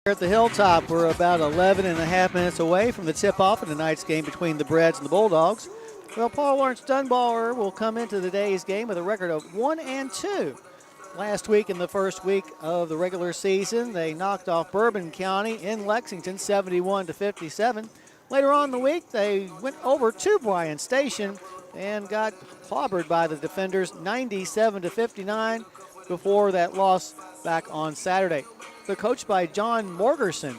Here at the Hilltop, we're about 11 and a half minutes away from the tip-off of tonight's game between the Breds and the Bulldogs. Well, Paul Lawrence Dunbar will come into today's game with a record of 1-2. Last week, in the first week of the regular season, they knocked off Bourbon County in Lexington 71-57. Later on in the week, they went over to Bryan Station and got clobbered by the defenders 97-59 before that loss back on Saturday. They're coached by John Morgerson.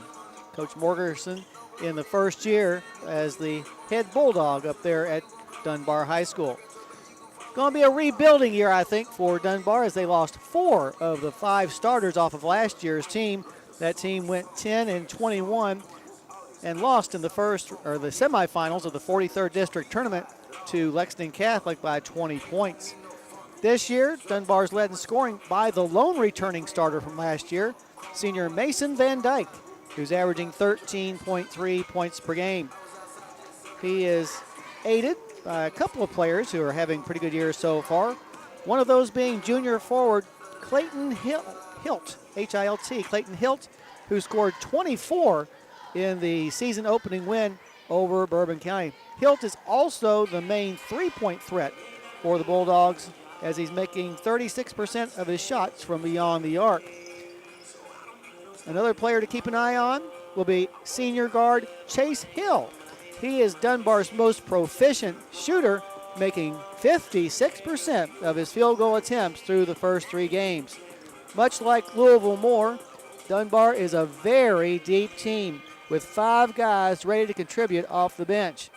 Coach Morgerson in the first year as the head Bulldog up there at Dunbar High School. Going to be a rebuilding year, I think, for Dunbar as they lost 4 of the 5 starters off of last year's team. That team went 10-21 and lost in the semifinals of the 43rd District Tournament to Lexington Catholic by 20 points. This year, Dunbar's led in scoring by the lone returning starter from last year, senior Mason Van Dyke, who's averaging 13.3 points per game. He is aided by a couple of players who are having pretty good years so far. One of those being junior forward Clayton Hilt, H-I-L-T, Clayton Hilt, who scored 24 in the season opening win over Bourbon County. Hilt is also the main three-point threat for the Bulldogs as he's making 36% of his shots from beyond the arc. Another player to keep an eye on will be senior guard Chase Hill. He is Dunbar's most proficient shooter, making 56% of his field goal attempts through the first 3 games. Much like Louisville Moore, Dunbar is a very deep team with 5 guys ready to contribute off the bench.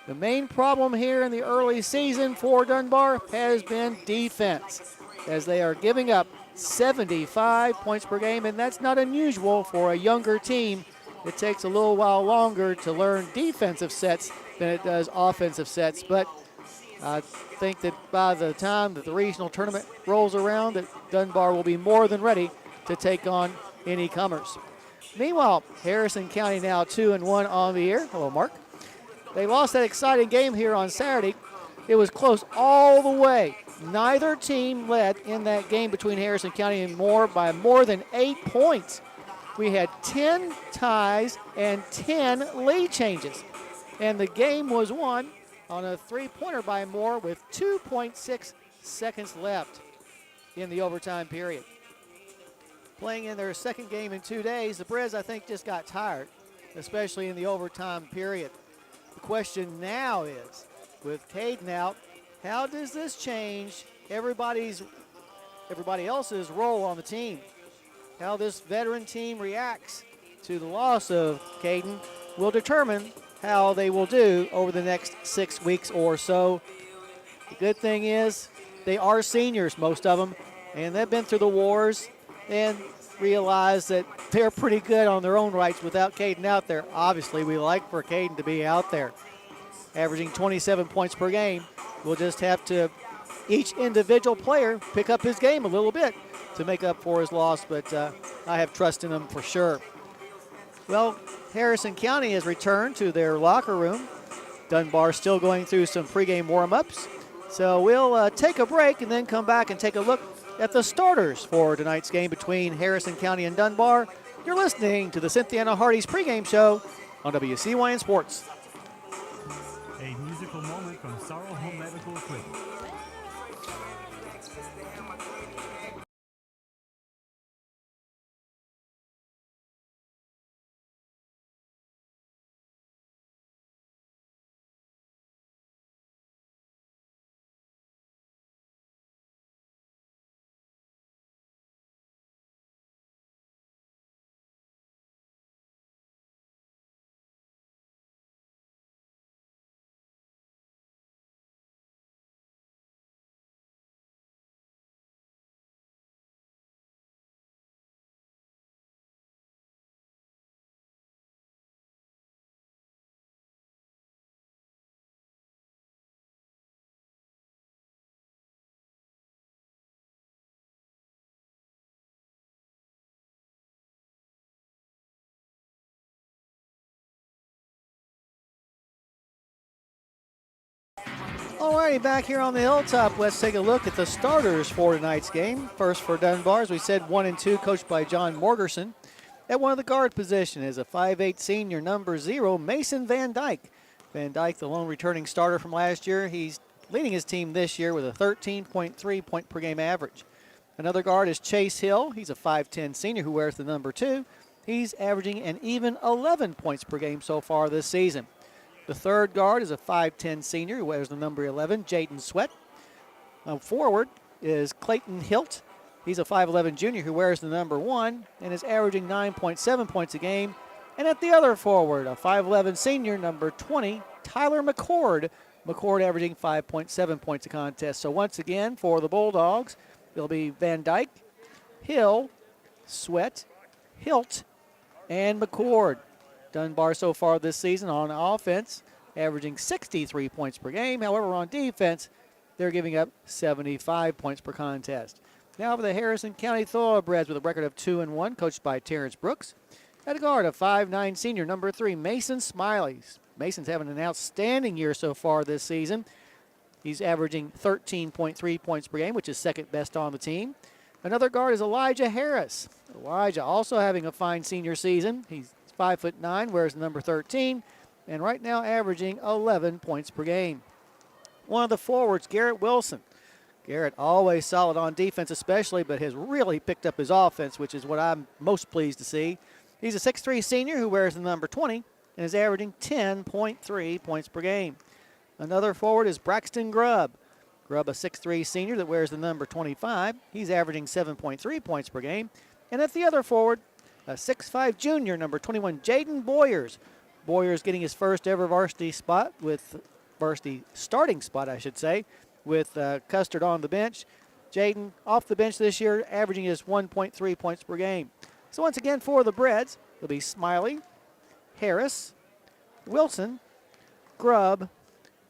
The main problem here in the early season for Dunbar has been defense, as they are giving up 75 points per game, and that's not unusual for a younger team. It takes a little while longer to learn defensive sets than it does offensive sets, but I think that by the time that the regional tournament rolls around, that Dunbar will be more than ready to take on any comers. Meanwhile, Harrison County now 2-1 on the year. Hello, Mark. They lost that exciting game here on Saturday. It was close all the way. Neither team led in that game between Harrison County and Moore by more than 8 points. We had 10 ties and 10 lead changes. And the game was won on a three-pointer by Moore with 2.6 seconds left in the overtime period. Playing in their second game in 2 days, the Breds, I think, just got tired, especially in the overtime period. The question now is, with Caden out, how does this change everybody else's role on the team? How this veteran team reacts to the loss of Caden will determine how they will do over the next 6 weeks or so. The good thing is they are seniors, most of them, and they've been through the wars and realize that they're pretty good on their own rights without Caden out there. Obviously, we like for Caden to be out there, averaging 27 points per game. We'll just have to, each individual player, pick up his game a little bit to make up for his loss, but I have trust in him for sure. Well, Harrison County has returned to their locker room. Dunbar still going through some pregame warm-ups. So we'll take a break and then come back and take a look at the starters for tonight's game between Harrison County and Dunbar. You're listening to the Cynthiana Hardy's pregame show on WCYN Sports. A musical moment from Sorrow Home Medical Equipment. Alrighty, back here on the Hilltop, let's take a look at the starters for tonight's game. First for Dunbar, as we said, 1-2, coached by John Morgerson. At one of the guard position is a 5'8 senior, number 0, Mason Van Dyke. Van Dyke, the lone returning starter from last year. He's leading his team this year with a 13.3 point per game average. Another guard is Chase Hill. He's a 5'10 senior who wears the number 2. He's averaging an even 11 points per game so far this season. The third guard is a 5'10 senior who wears the number 11, Jaden Sweat. Forward is Clayton Hilt. He's a 5'11 junior who wears the number 1 and is averaging 9.7 points a game. And at the other forward, a 5'11 senior, number 20, Tyler McCord. McCord averaging 5.7 points a contest. So once again, for the Bulldogs, it'll be Van Dyke, Hill, Sweat, Hilt, and McCord. Dunbar so far this season on offense, averaging 63 points per game. However, on defense, they're giving up 75 points per contest. Now for the Harrison County Thoroughbreds with a record of 2-1, coached by Terrence Brooks. At a guard, a 5'9 senior, number 3, Mason Smiley. Mason's having an outstanding year so far this season. He's averaging 13.3 points per game, which is second best on the team. Another guard is Elijah Harris. Elijah also having a fine senior season. He's 5'9", wears number 13, and right now averaging 11 points per game. One of the forwards, Garrett Wilson. Garrett always solid on defense especially, but has really picked up his offense, which is what I'm most pleased to see. He's a 6'3 senior who wears the number 20 and is averaging 10.3 points per game. Another forward is Braxton Grubb. Grubb, a 6'3 senior that wears the number 25. He's averaging 7.3 points per game. And at the other forward, a 6'5 junior, number 21, Jaden Boyers. Boyers getting his first ever varsity starting spot, I should say, with Custard on the bench. Jaden off the bench this year, averaging his 1.3 points per game. So once again for the Breds, it'll be Smiley, Harris, Wilson, Grubb,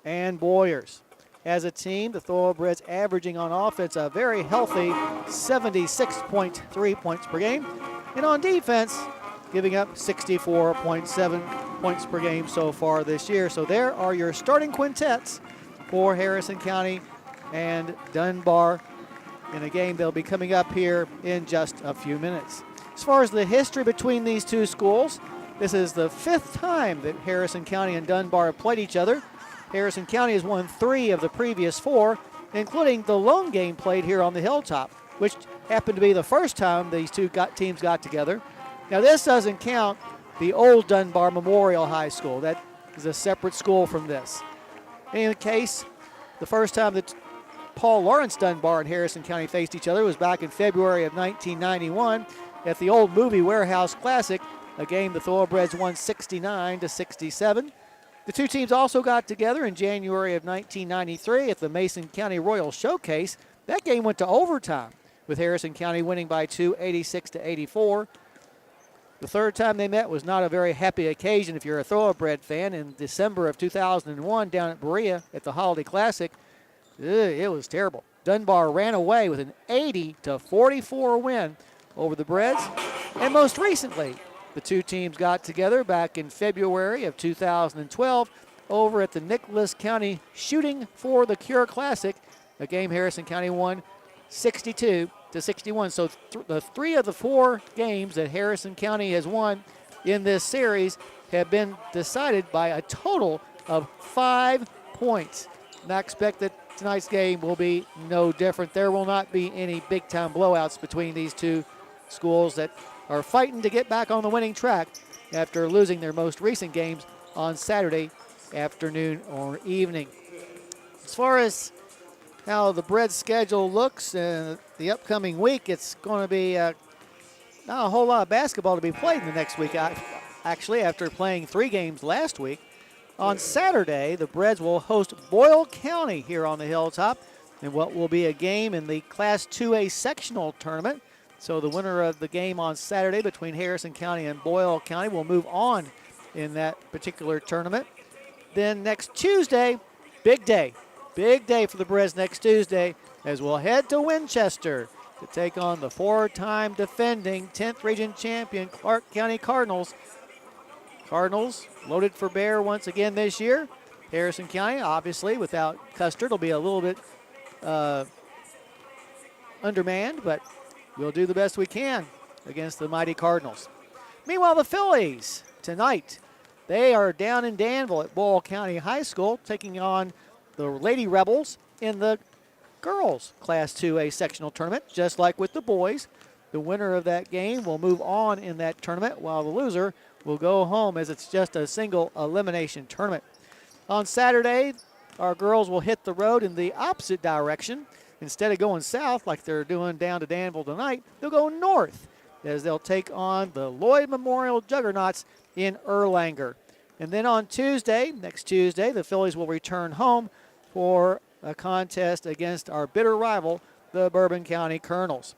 and Boyers. As a team, the Thoroughbreds averaging on offense a very healthy 76.3 points per game. And on defense, giving up 64.7 points per game so far this year. So there are your starting quintets for Harrison County and Dunbar in a game that'll be coming up here in just a few minutes. As far as the history between these two schools, this is the 5th time that Harrison County and Dunbar have played each other. Harrison County has won 3 of the previous 4, including the lone game played here on the Hilltop, which happened to be the first time these two teams got together. Now this doesn't count the old Dunbar Memorial High School. That is a separate school from this. In any case, the first time that Paul Lawrence Dunbar and Harrison County faced each other was back in February of 1991 at the old Movie Warehouse Classic, a game the Thoroughbreds won 69-67. The two teams also got together in January of 1993 at the Mason County Royal Showcase. That game went to overtime, with Harrison County winning by 2, 86-84. The third time they met was not a very happy occasion if you're a Thoroughbred fan. In December of 2001 down at Berea at the Holiday Classic, it was terrible. Dunbar ran away with an 80-44 win over the Breds. And most recently, the two teams got together back in February of 2012 over at the Nicholas County Shooting for the Cure Classic, a game Harrison County won 62-61. So the 3 of the 4 games that Harrison County has won in this series have been decided by a total of 5 points. And I expect that tonight's game will be no different. There will not be any big-time blowouts between these two schools that are fighting to get back on the winning track after losing their most recent games on Saturday afternoon or evening. As far as how the Breds schedule looks the upcoming week, it's going to be not a whole lot of basketball to be played in the next week, actually, after playing 3 games last week. On Saturday, the Breds will host Boyle County here on the Hilltop in what will be a game in the Class 2A sectional tournament. So the winner of the game on Saturday between Harrison County and Boyle County will move on in that particular tournament. Then next Tuesday, big day for the Breds next Tuesday, as we'll head to Winchester to take on the 4-time defending 10th region champion Clark County Cardinals. Cardinals loaded for bear once again this year. Harrison County, obviously, without Custard, will be a little bit undermanned, but we'll do the best we can against the mighty Cardinals. Meanwhile, the Phillies tonight, they are down in Danville at Boyle County High School taking on the Lady Rebels in the girls Class 2A sectional tournament. Just like with the boys, the winner of that game will move on in that tournament, while the loser will go home, as it's just a single elimination tournament. On Saturday, our girls will hit the road in the opposite direction. Instead of going south like they're doing down to Danville tonight, they'll go north, as they'll take on the Lloyd Memorial Juggernauts in Erlanger. And then on Tuesday, next Tuesday, the Phillies will return home for a contest against our bitter rival, the Bourbon County Colonels.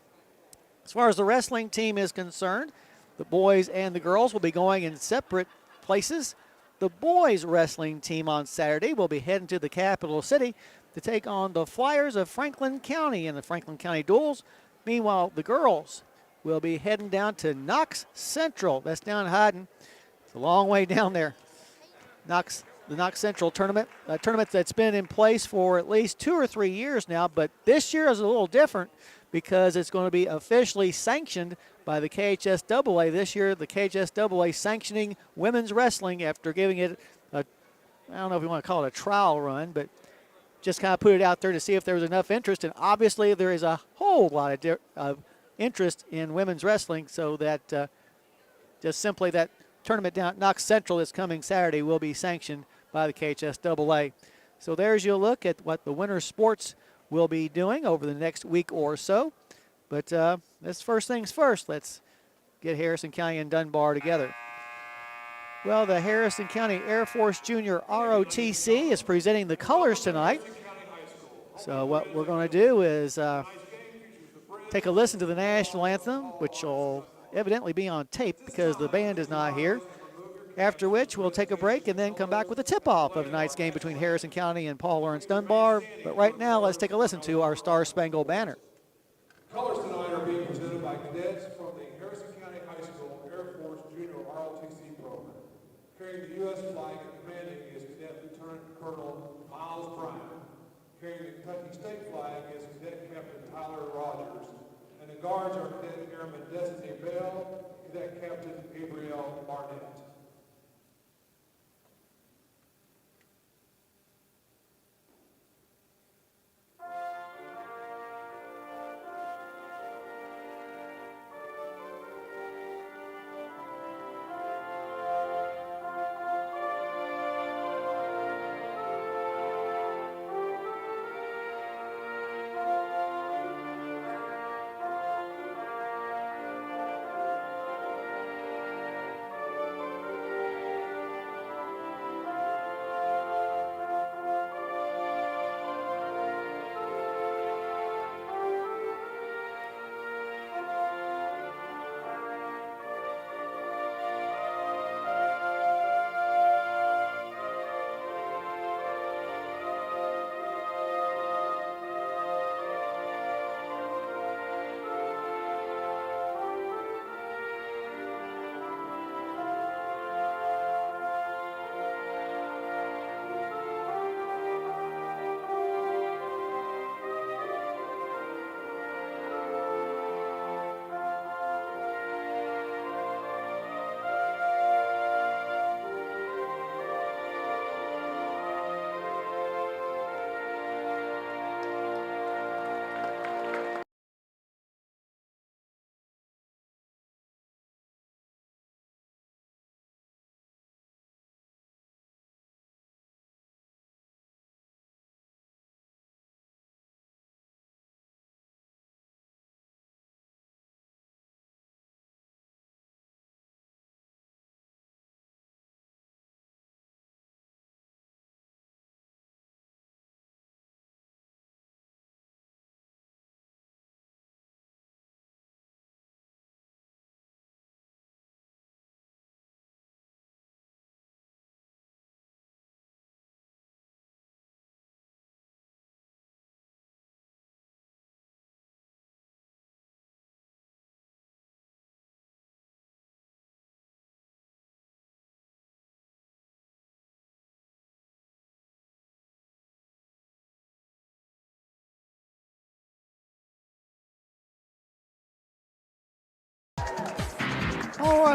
As far as the wrestling team is concerned, the boys and the girls will be going in separate places. The boys wrestling team on Saturday will be heading to the capital city to take on the Flyers of Franklin County in the Franklin County Duels. Meanwhile, the girls will be heading down to Knox Central. That's down in Hyden. It's a long way down there. The Knox Central tournament, a tournament that's been in place for at least 2 or 3 years now, but this year is a little different because it's going to be officially sanctioned by the KHSAA. This year, the KHSAA sanctioning women's wrestling after giving it I don't know if you want to call it a trial run, but just kind of put it out there to see if there was enough interest. And obviously there is a whole lot of interest in women's wrestling, so that just simply that tournament down at Knox Central this coming Saturday will be sanctioned by the KHSAA. So there's your look at what the winter sports will be doing over the next week or so. But that's first things first. Let's get Harrison County and Dunbar together. Well, the Harrison County Air Force Junior ROTC is presenting the colors tonight. So what we're going to do is take a listen to the national anthem, which will evidently be on tape because the band is not here. After which, we'll take a break and then come back with a tip-off of tonight's game between Harrison County and Paul Lawrence Dunbar. But right now, let's take a listen to our Star Spangled Banner. Colors tonight are being presented by cadets from the Harrison County High School Air Force Junior ROTC program. Carrying the U.S. flag and commanding is Cadet Lieutenant Colonel Miles Bryant. Carrying the Kentucky State flag is Cadet Captain Tyler Rogers. And the guards are Cadet Airman Destiny Bell, Cadet Captain Gabrielle Barnett.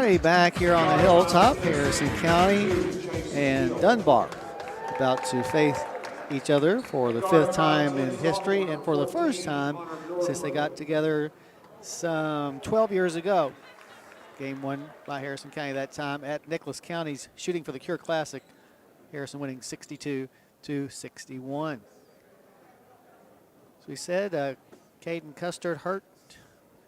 righty, back here on the hilltop, Harrison County and Dunbar about to face each other for the 5th time in history and for the first time since they got together some 12 years ago. Game won by Harrison County that time at Nicholas County's Shooting for the Cure Classic. Harrison winning 62-61. As we said, Caden Custard hurt,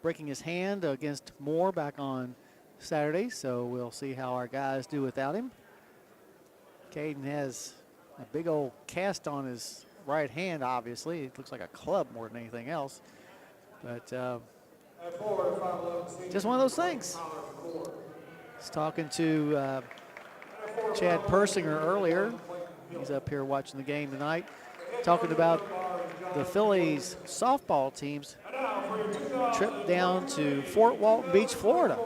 breaking his hand against Moore back on Saturday, so we'll see how our guys do without him. Caden has a big old cast on his right hand, obviously. It looks like a club more than anything else. But just one of those things. I was talking to Chad Persinger earlier. He's up here watching the game tonight. Talking about the Phillies softball team's trip down to Fort Walton Beach, Florida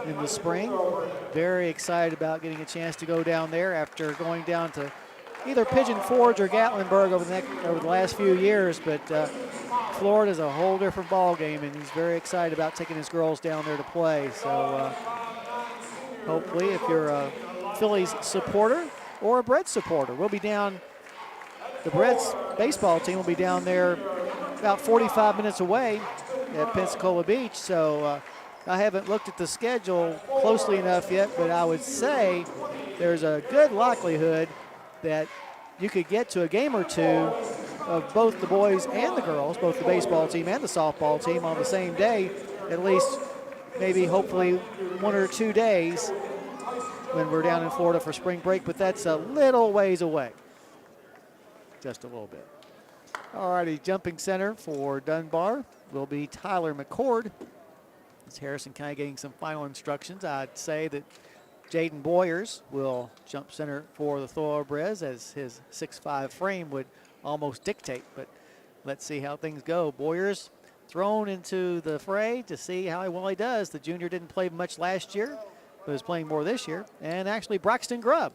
in the spring. Very excited about getting a chance to go down there after going down to either Pigeon Forge or Gatlinburg over the last few years. But Florida's a whole different ball game, and he's very excited about taking his girls down there to play. So hopefully, if you're a Phillies supporter or a Breds supporter, we'll be down. The Breds baseball team will be down there about 45 minutes away at Pensacola Beach. So I haven't looked at the schedule closely enough yet, but I would say there's a good likelihood that you could get to a game or two of both the boys and the girls, both the baseball team and the softball team on the same day, at least maybe hopefully 1 or 2 days when we're down in Florida for spring break, but that's a little ways away. Just a little bit. All righty, jumping center for Dunbar will be Tyler McCord. As Harrison County getting some final instructions, I'd say that Jaden Boyers will jump center for the Thoroughbreds, as his 6'5" frame would almost dictate, but let's see how things go. Boyers thrown into the fray to see how well he does. The junior didn't play much last year, but is playing more this year. And actually Braxton Grubb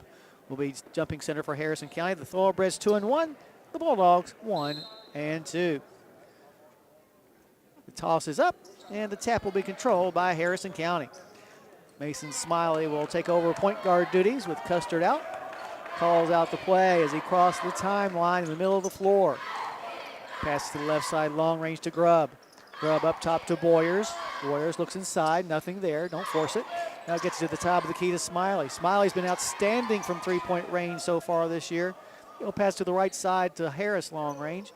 will be jumping center for Harrison County. The Thoroughbreds 2-1, the Bulldogs 1-2. The toss is up, and the tap will be controlled by Harrison County. Mason Smiley will take over point guard duties with Custard out. Calls out the play as he crossed the timeline in the middle of the floor. Passes to the left side, long range to Grubb. Grubb up top to Boyers. Boyers looks inside, nothing there, don't force it. Now gets to the top of the key to Smiley. Smiley's been outstanding from three-point range so far this year. He'll pass to the right side to Harris, long range.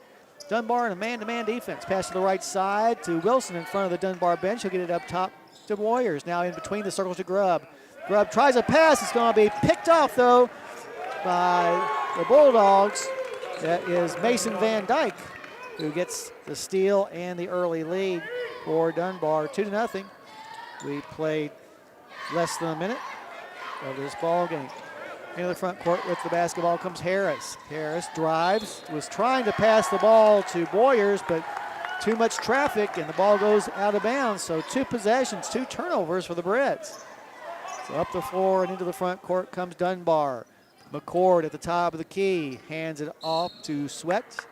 Dunbar in a man-to-man defense. Pass to the right side to Wilson in front of the Dunbar bench. He'll get it up top to Boyers. Now in between the circles to Grubb. Grubb tries a pass. It's going to be picked off, though, by the Bulldogs. That is Mason Van Dyke, who gets the steal and the early lead for Dunbar, 2-0. We played less than a minute of this ball game. Into the front court with the basketball comes Harris. Harris drives, was trying to pass the ball to Boyers, but too much traffic, and the ball goes out of bounds. So 2 possessions, 2 turnovers for the Breds. So up the floor and into the front court comes Dunbar. McCord at the top of the key, hands it off to Sweat.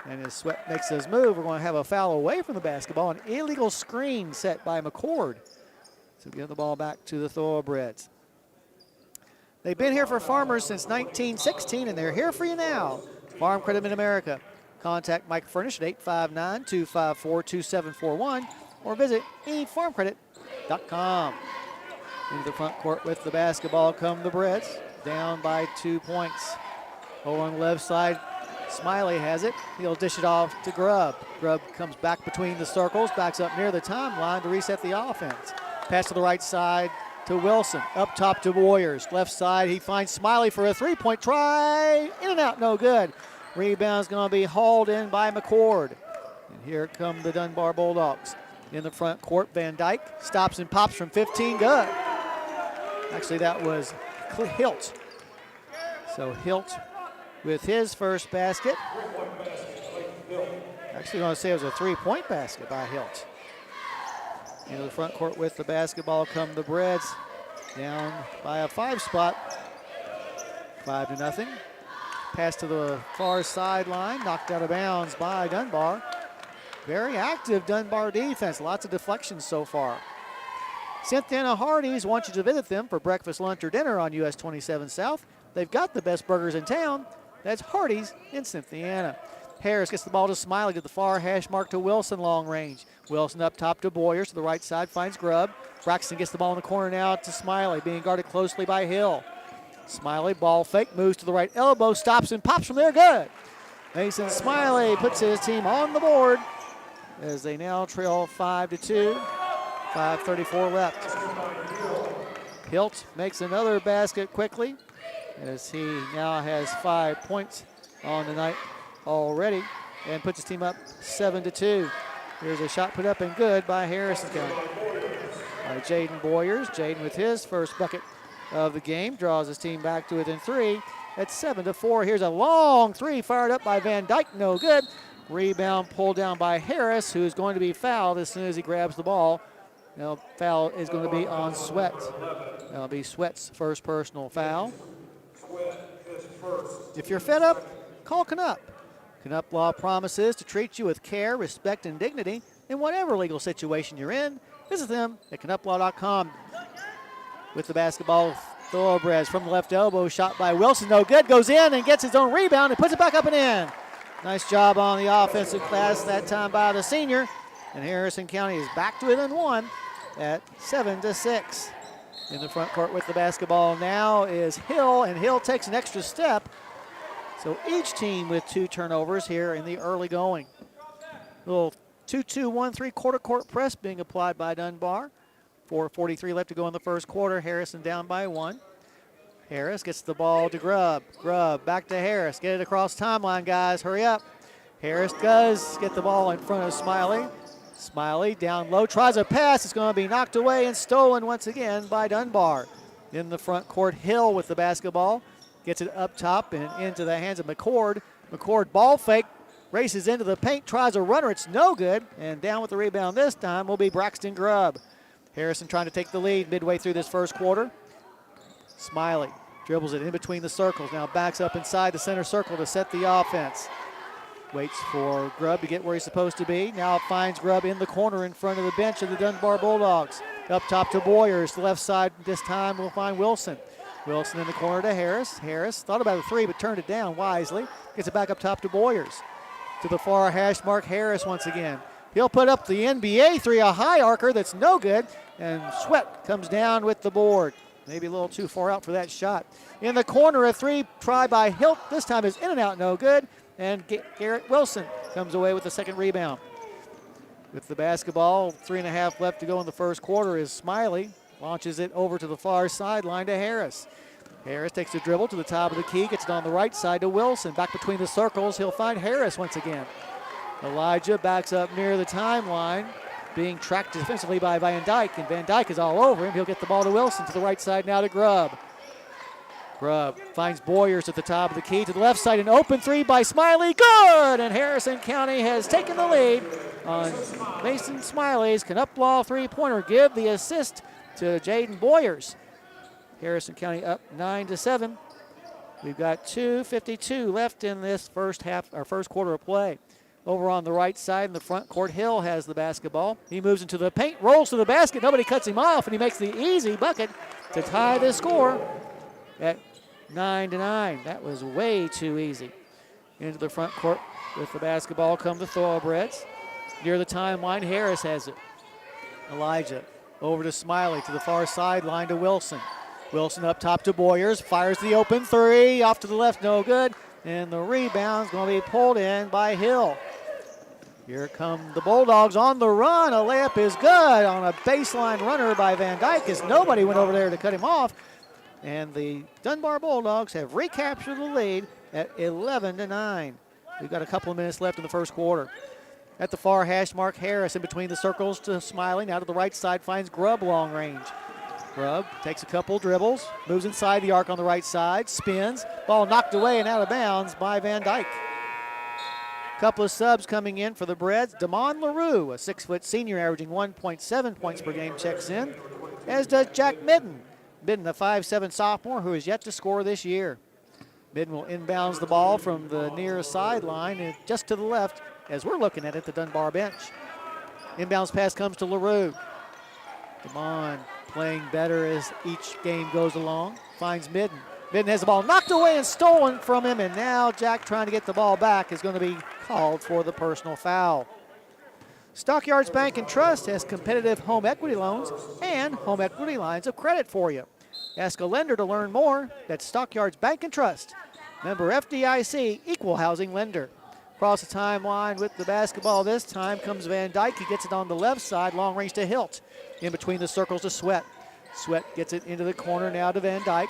And as Sweat makes his move, we're going to have a foul away from the basketball. An illegal screen set by McCord. So give the ball back to the Thoroughbreds. They've been here for Farmers since 1916, and they're here for you now. Farm Credit Mid-America. Contact Mike Furnish at 859-254-2741 or visit efarmcredit.com. Into the front court with the basketball come the Breds, down by 2 points. Over on the left side, Smiley has it. He'll dish it off to Grubb. Grubb comes back between the circles, backs up near the timeline to reset the offense. Pass to the right side to Wilson. Up top to Warriors. Left side, he finds Smiley for a three-point try. In and out, no good. Rebound's going to be hauled in by McCord. And here come the Dunbar Bulldogs. In the front court, Van Dyke stops and pops from 15, good. Actually, that was Hilt. So Hilt with his first basket. Actually, going to say it was a three-point basket by Hilt. Into the front court with the basketball come the Breds. Down by a 5 spot. 5-0. Pass to the far sideline, knocked out of bounds by Dunbar. Very active Dunbar defense, lots of deflections so far. Cynthia Hardee's wants you to visit them for breakfast, lunch, or dinner on US 27 South. They've got the best burgers in town. That's Hardee's in Cynthiana. Harris gets the ball to Smiley to the far hash mark to Wilson, long range. Wilson up top to Boyers to the right side, finds Grubb. Braxton gets the ball in the corner now to Smiley, being guarded closely by Hill. Smiley, ball fake, moves to the right elbow, stops and pops from there, good. Mason Smiley puts his team on the board as they now trail 5-2. 5:34 left. Hilt makes another basket quickly as he now has 5 points on the night already and puts his team up 7-2. Here's a shot put up and good by Harrison County. By Jaden Boyers. Jaden with his first bucket of the game draws his team back to within 3 at 7-4. Here's a long three fired up by Van Dyke, no good. Rebound pulled down by Harris, who is going to be fouled as soon as he grabs the ball. Now, foul is going to be on Sweat. That'll be Sweat's first personal foul. If you're fed up, call Canup. Canup Law promises to treat you with care, respect, and dignity in whatever legal situation you're in. Visit them at canuplaw.com. With the basketball, Thoroughbreds from the left elbow, shot by Wilson, no good, goes in and gets his own rebound and puts it back up and in. Nice job on the offensive glass that time by the senior. And Harrison County is back to within 1 at 7-6. In the front court with the basketball now is Hill, and Hill takes an extra step. So each team with 2 turnovers here in the early going. Little 2-2-1-3 quarter court press being applied by Dunbar. 4:43 left to go in the first quarter. Harrison down by 1. Harris gets the ball to Grubb. Grubb back to Harris. Get it across timeline, guys. Hurry up. Harris does get the ball in front of Smiley. Smiley down low, tries a pass. It's going to be knocked away and stolen once again by Dunbar. In the front court, Hill with the basketball. Gets it up top and into the hands of McCord. McCord ball fake, races into the paint, tries a runner. It's no good. And down with the rebound this time will be Braxton Grubb. Harrison trying to take the lead midway through this first quarter. Smiley dribbles it in between the circles. Now backs up inside the center circle to set the offense. Waits for Grubb to get where he's supposed to be. Now finds Grubb in the corner in front of the bench of the Dunbar Bulldogs. Up top to Boyers. The left side this time will find Wilson. Wilson in the corner to Harris. Harris thought about a 3 but turned it down wisely. Gets it back up top to Boyers. To the far hash mark, Harris once again. He'll put up the NBA 3, a high arcer that's no good. And Sweat comes down with the board. Maybe a little too far out for that shot. In the corner, a 3 try by Hilt. This time is in and out, no good. And Garrett Wilson comes away with the second rebound. With the basketball, 3.5 left to go in the first quarter is Smiley. Launches it over to the far sideline to Harris. Harris takes a dribble to the top of the key, gets it on the right side to Wilson. Back between the circles, he'll find Harris once again. Elijah backs up near the timeline, being tracked defensively by Van Dyke, and Van Dyke is all over him. He'll get the ball to Wilson, to the right side now to Grubb. Grubb finds Boyers at the top of the key, to the left side, an open 3 by Smiley, good! And Harrison County has taken the lead on Mason Smiley's Canup Law 3-pointer. Give the assist to Jaden Boyers. Harrison County up 9-7. We've got 2:52 left in this first quarter of play. Over on the right side in the front court, Hill has the basketball. He moves into the paint, rolls to the basket. Nobody cuts him off, and he makes the easy bucket to tie the score at 9-9. That was way too easy. Into the front court with the basketball come the Thoroughbreds. Near the timeline, Harris has it. Elijah over to Smiley to the far sideline to Wilson. Wilson up top to Boyers, fires the open 3, off to the left, no good. And the rebound's going to be pulled in by Hill. Here come the Bulldogs on the run. A layup is good on a baseline runner by Van Dyke as nobody went over there to cut him off. And the Dunbar Bulldogs have recaptured the lead at 11-9. We've got a couple of minutes left in the first quarter. At the far hash mark, Harris in between the circles to Smiley. Now to the right side finds Grubb long range. Grubb takes a couple dribbles, moves inside the arc on the right side, spins. Ball knocked away and out of bounds by Van Dyke. Couple of subs coming in for the Breds. Damon LaRue, a 6-foot senior averaging 1.7 points per game, checks in, as does Jack Midden. Midden, a 5'7 sophomore who is yet to score this year. Midden will inbounds the ball from the near sideline and just to the left as we're looking at it, the Dunbar bench. Inbounds pass comes to LaRue. Damon playing better as each game goes along. Finds Midden. Midden has the ball knocked away and stolen from him, and now Jack trying to get the ball back is going to be called for the personal foul. Stockyards Bank and Trust has competitive home equity loans and home equity lines of credit for you. Ask a lender to learn more. That's Stockyards Bank and Trust. Member FDIC, equal housing lender. Across the timeline with the basketball this time comes Van Dyke. He gets it on the left side, long range to Hilt. In between the circles to Sweat. Sweat gets it into the corner now to Van Dyke.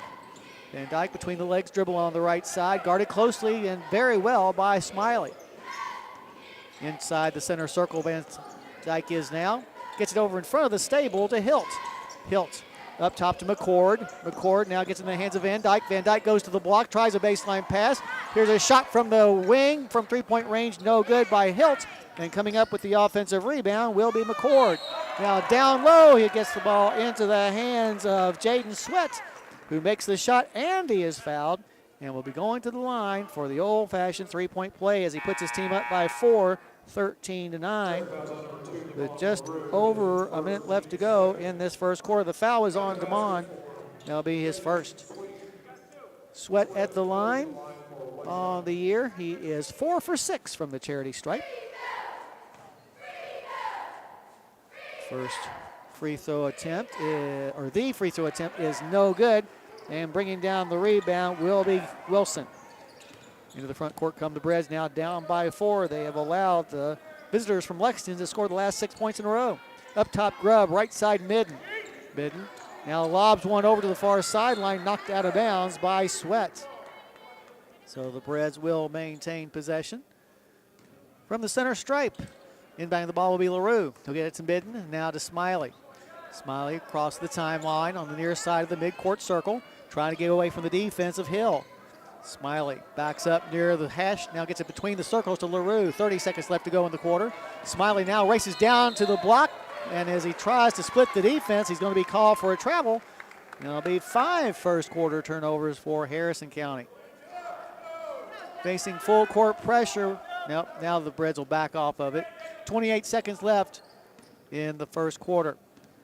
Van Dyke between the legs, dribble on the right side, guarded closely and very well by Smiley. Inside the center circle, Van Dyke is now. Gets it over in front of the stable to Hilt. Hilt up top to McCord. McCord now gets in the hands of Van Dyke. Van Dyke goes to the block, tries a baseline pass. Here's a shot from the wing from three-point range, no good by Hilt. And coming up with the offensive rebound will be McCord. Now down low, he gets the ball into the hands of Jaden Sweat, who makes the shot, and he is fouled. And will be going to the line for the old-fashioned three-point play as he puts his team up by 4, 13-9. With just over a minute left to go in this first quarter. The foul is on Damon. That'll be his first. Sweat at the line on the year. He is 4 for 6 from the charity stripe. First free throw attempt, the free throw attempt is no good. And bringing down the rebound will be Wilson. Into the front court come the Breds, now down by 4. They have allowed the visitors from Lexington to score the last 6 points in a row. Up top, Grubb, right side, Midden. Midden now lobs one over to the far sideline, knocked out of bounds by Sweat. So the Breds will maintain possession. From the center stripe, inbounding the ball will be LaRue. He'll get it to Midden, now to Smiley. Smiley across the timeline on the near side of the midcourt circle, trying to get away from the defense of Hill. Smiley backs up near the hash, now gets it between the circles to LaRue. 30 seconds left to go in the quarter. Smiley now races down to the block, and as he tries to split the defense, he's going to be called for a travel. And it'll be 5 first quarter turnovers for Harrison County. Facing full court pressure. Nope, now the Breds will back off of it. 28 seconds left in the first quarter.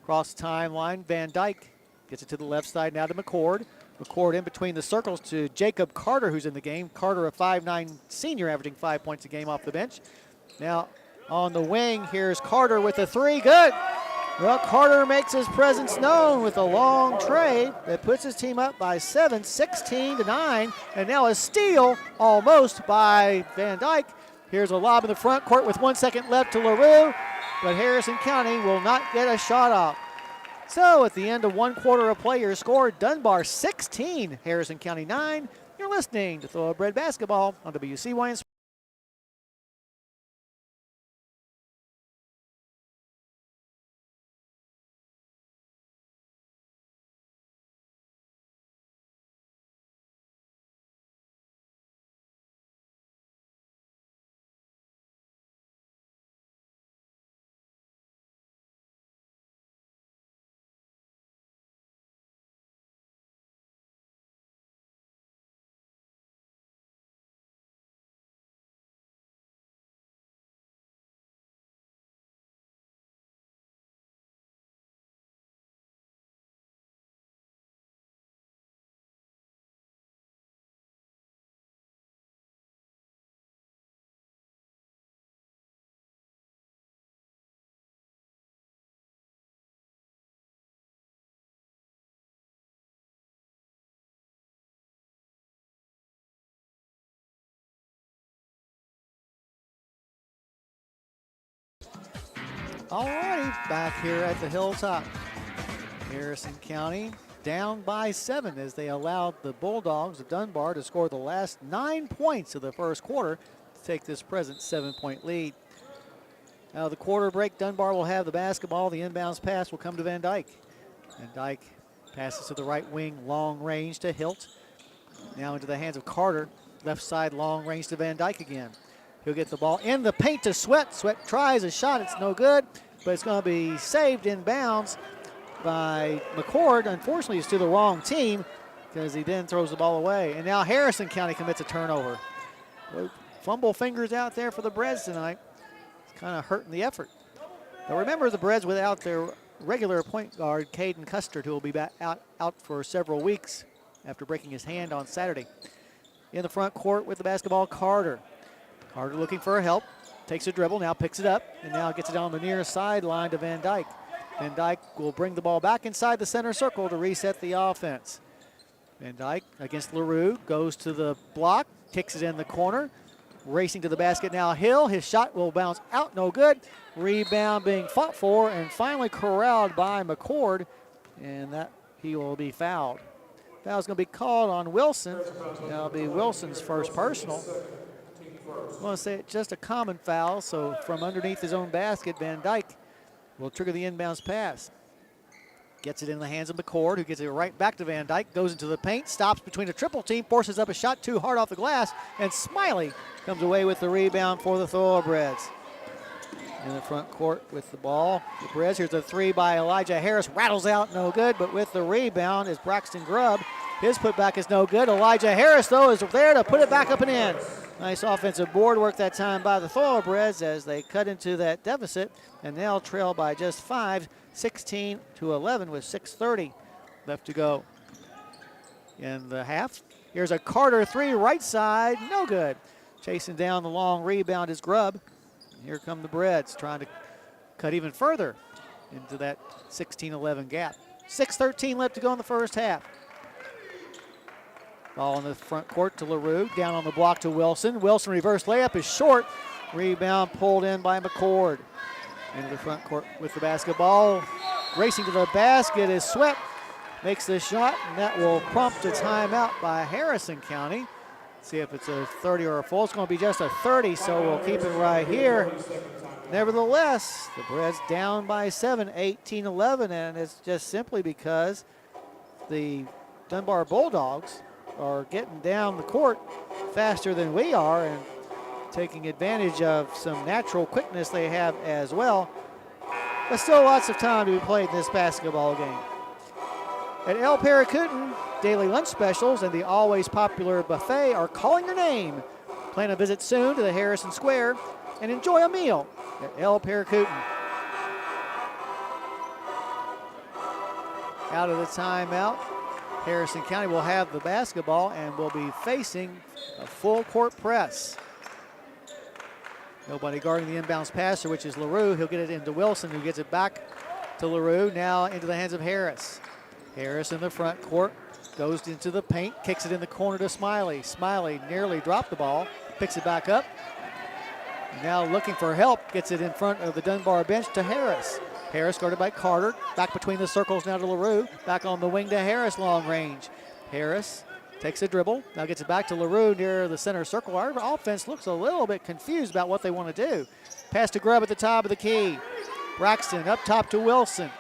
Across the timeline, Van Dyke gets it to the left side now to McCord. McCord in between the circles to Jacob Carter, who's in the game. Carter, a 5'9" senior, averaging 5 points a game off the bench. Now on the wing, here's Carter with a 3, good. Well, Carter makes his presence known with a long tray that puts his team up by 7, 16-9, and now a steal almost by Van Dyke. Here's a lob in the front court with 1 second left to LaRue, but Harrison County will not get a shot off. So at the end of 1 quarter of play, your score, Dunbar 16, Harrison County 9. You're listening to Thoroughbred Basketball on WCYN. All righty, back here at the Hilltop. Harrison County down by 7 as they allowed the Bulldogs of Dunbar to score the last 9 points of the first quarter to take this present 7-point lead. Now the quarter break, Dunbar will have the basketball. The inbounds pass will come to Van Dyke. Van Dyke passes to the right wing, long range to Hilt. Now into the hands of Carter. Left side, long range to Van Dyke again. He'll get the ball in the paint to Sweat. Sweat tries a shot. It's no good, but it's going to be saved in bounds by McCord. Unfortunately, it's to the wrong team because he then throws the ball away. And now Harrison County commits a turnover. Fumble fingers out there for the Breds tonight. It's kind of hurting the effort. But remember, the Breds without their regular point guard, Caden Custard, who will be back out for several weeks after breaking his hand on Saturday. In the front court with the basketball, Carter. Carter looking for help. Takes a dribble, now picks it up, and now gets it on the near sideline to Van Dyke. Van Dyke will bring the ball back inside the center circle to reset the offense. Van Dyke against LaRue, goes to the block, kicks it in the corner. Racing to the basket now, Hill. His shot will bounce out, no good. Rebound being fought for and finally corralled by McCord, and that he will be fouled. Foul's going to be called on Wilson. That'll be Wilson's first personal. I want to say it's just a common foul, so from underneath his own basket, Van Dyke will trigger the inbounds pass. Gets it in the hands of McCord, who gets it right back to Van Dyke, goes into the paint, stops between a triple team, forces up a shot too hard off the glass, and Smiley comes away with the rebound for the Thoroughbreds. In the front court with the ball, the Breds. Here's a three by Elijah Harris, rattles out, no good, but with the rebound is Braxton Grubb. His putback is no good. Elijah Harris, though, is there to put it back up and in. Nice offensive board work that time by the Thoroughbreds as they cut into that deficit and now trail by just 5, 16-11 with 6:30 left to go in the half. Here's a Carter three, right side, no good. Chasing down the long rebound is Grubb. Here come the Breds trying to cut even further into that 16-11 gap. 6:13 left to go in the first half. Ball in the front court to LaRue, down on the block to Wilson. Wilson reverse layup is short. Rebound pulled in by McCord. Into the front court with the basketball. Racing to the basket is Sweat. Makes the shot, and that will prompt a timeout by Harrison County. See if it's a 30 or a full. It's going to be just a 30, so we'll keep it right here. Nevertheless, the Breds down by 7, 18-11, and it's just simply because the Dunbar Bulldogs are getting down the court faster than we are and taking advantage of some natural quickness they have as well. But still lots of time to be played in this basketball game. At El Paracutan, daily lunch specials and the always popular buffet are calling your name. Plan a visit soon to the Harrison Square and enjoy a meal at El Paracutan. Out of the timeout, Harrison County will have the basketball and will be facing a full court press. Nobody guarding the inbounds passer, which is LaRue. He'll get it into Wilson, who gets it back to LaRue. Now into the hands of Harris. Harris in the front court, goes into the paint, kicks it in the corner to Smiley. Smiley nearly dropped the ball, picks it back up. Now looking for help, gets it in front of the Dunbar bench to Harris. Harris guarded by Carter, back between the circles now to LaRue, back on the wing to Harris, long range. Harris takes a dribble, now gets it back to LaRue near the center circle. Our offense looks a little bit confused about what they want to do. Pass to Grubb at the top of the key. Braxton up top to Wilson.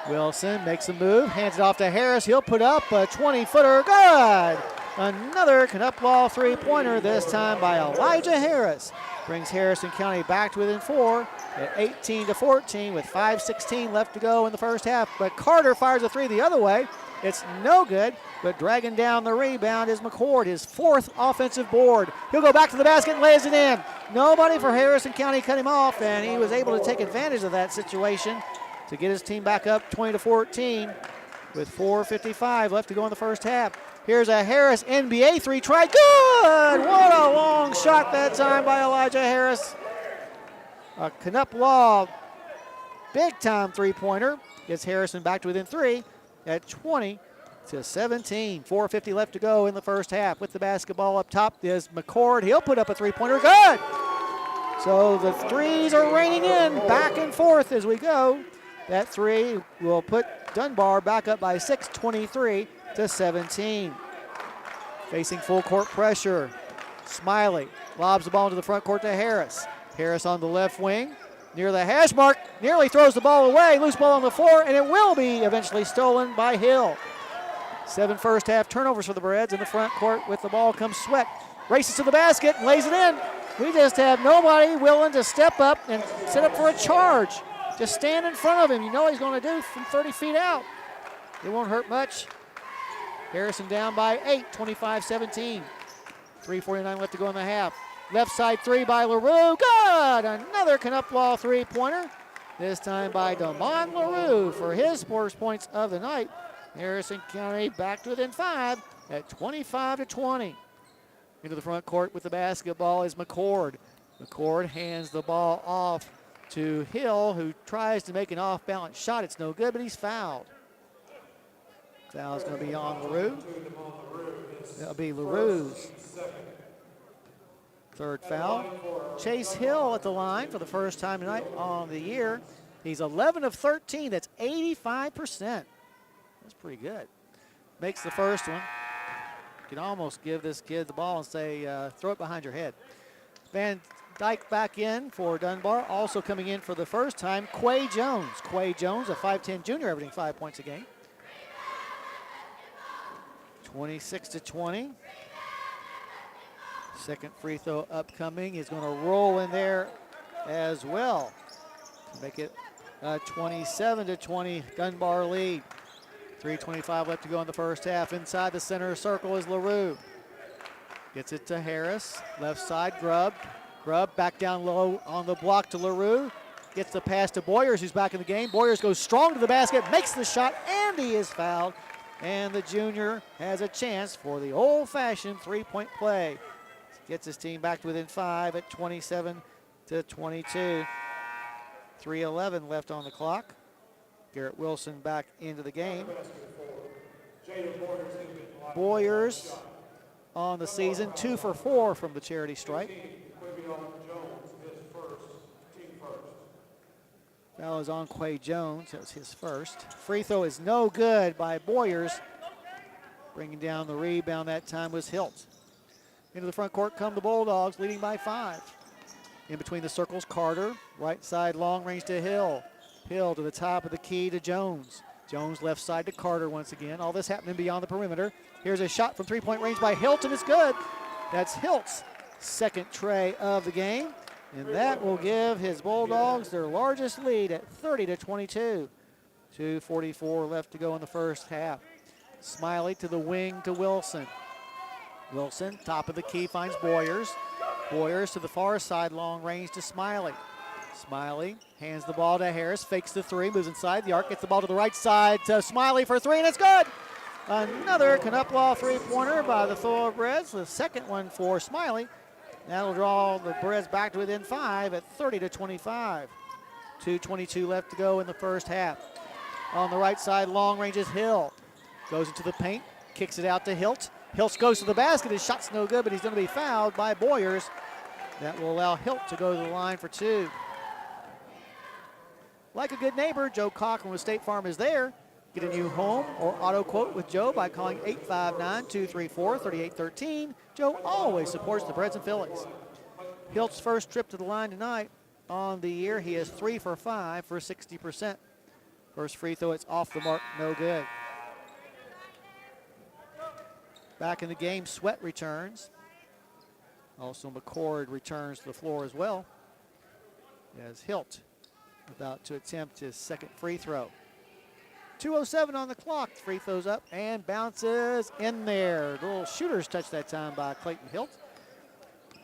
Wilson makes a move, hands it off to Harris. He'll put up a 20-footer, good! Another Knupwall three-pointer, this time by Elijah Harris. Brings Harrison County back to within 4 at 18-14 with 5:16 left to go in the first half. But Carter fires a three the other way. It's no good, but dragging down the rebound is McCord, his 4th offensive board. He'll go back to the basket and lays it in. Nobody for Harrison County cut him off, and he was able to take advantage of that situation to get his team back up 20-14 with 4:55 left to go in the first half. Here's a Harris NBA three, try, good! What a long shot that time by Elijah Harris. A Knupwall big-time three-pointer gets Harrison back to within 3 at 20-17. 4:50 left to go in the first half. With the basketball up top is McCord. He'll put up a three-pointer, good! So the threes are raining in back and forth as we go. That three will put Dunbar back up by 6, 23-17. Facing full court pressure. Smiley lobs the ball into the front court to Harris. Harris on the left wing, near the hash mark, nearly throws the ball away. Loose ball on the floor, and it will be eventually stolen by Hill. 7 first half turnovers for the Breds. In the front court with the ball comes Sweat. Races to the basket and lays it in. We just have nobody willing to step up and set up for a charge. Just stand in front of him. You know he's going to do from 30 feet out. It won't hurt much. Harrison down by 8, 25-17. 3:49 left to go in the half. Left side three by LaRue. Good! Another Knupwall three-pointer. this time by Damon LaRue for his first points of the night. Harrison County back to within 5 at 25-20. Into the front court with the basketball is McCord. McCord hands the ball off to Hill, who tries to make an off-balance shot. It's no good, but he's fouled. Foul's going to be on LaRue. That'll be LaRue's third foul. Chase Hill at the line for the first time tonight on the year. He's 11 of 13. That's 85%. That's pretty good. Makes the first one. You can almost give this kid the ball and say, throw it behind your head. Van Dyke back in for Dunbar. Also coming in for the first time, Quay Jones. Quay Jones, a 5'10 junior, averaging 5 points a game. 26-20. Second free throw upcoming. He's going to roll in there as well to make it 27-20 Dunbar lead. 3:25 left to go in the first half. Inside the center circle is LaRue. Gets it to Harris. Left side, Grubb. Grubb back down low on the block to LaRue. Gets the pass to Boyers, who's back in the game. Boyers goes strong to the basket, makes the shot, and he is fouled. And the junior has a chance for the old-fashioned three-point play. Gets his team back to within 5 at 27-22. 3:11 left on the clock. Garrett Wilson back into the game. Boyers on the season, 2 for 4 from the charity stripe. Foul is on Quay Jones. That was his first. Free throw is no good by Boyers. Bringing down the rebound that time was Hilt. Into the front court come the Bulldogs, leading by 5. In between the circles, Carter. Right side, long range to Hill. Hill to the top of the key to Jones. Jones left side to Carter once again. All this happening beyond the perimeter. Here's a shot from three-point range by Hilt, and it's good. That's Hilt's second tray of the game. And that will give his Bulldogs their largest lead at 30-22. 2:44 left to go in the first half. Smiley to the wing to Wilson. Wilson, top of the key, finds Boyers. Boyers to the far side, long range to Smiley. Smiley hands the ball to Harris, fakes the three, moves inside the arc, gets the ball to the right side to Smiley for 3, and it's good! Another Knuplau three-pointer by the Thoroughbreds, the second one for Smiley. That'll draw the Breds back to within 5 at 30-25. 2:22 left to go in the first half. On the right side, long range is Hill. Goes into the paint, kicks it out to Hilt. Hilt goes to the basket, his shot's no good, but he's going to be fouled by Boyers. That will allow Hilt to go to the line for 2. Like a good neighbor, Joe Cochran with State Farm is there. Get a new home or auto quote with Joe by calling 859-234-3813. Joe always supports the Breds and Phillies. Hilt's first trip to the line tonight on the year. He is 3 for 5 for 60%. First free throw, it's off the mark, no good. Back in the game, Sweat returns. Also McCord returns to the floor as well. As Hilt about to attempt his second free throw. 2:07 on the clock. Free throws up and bounces in there. The little shooter's touch that time by Clayton Hilt.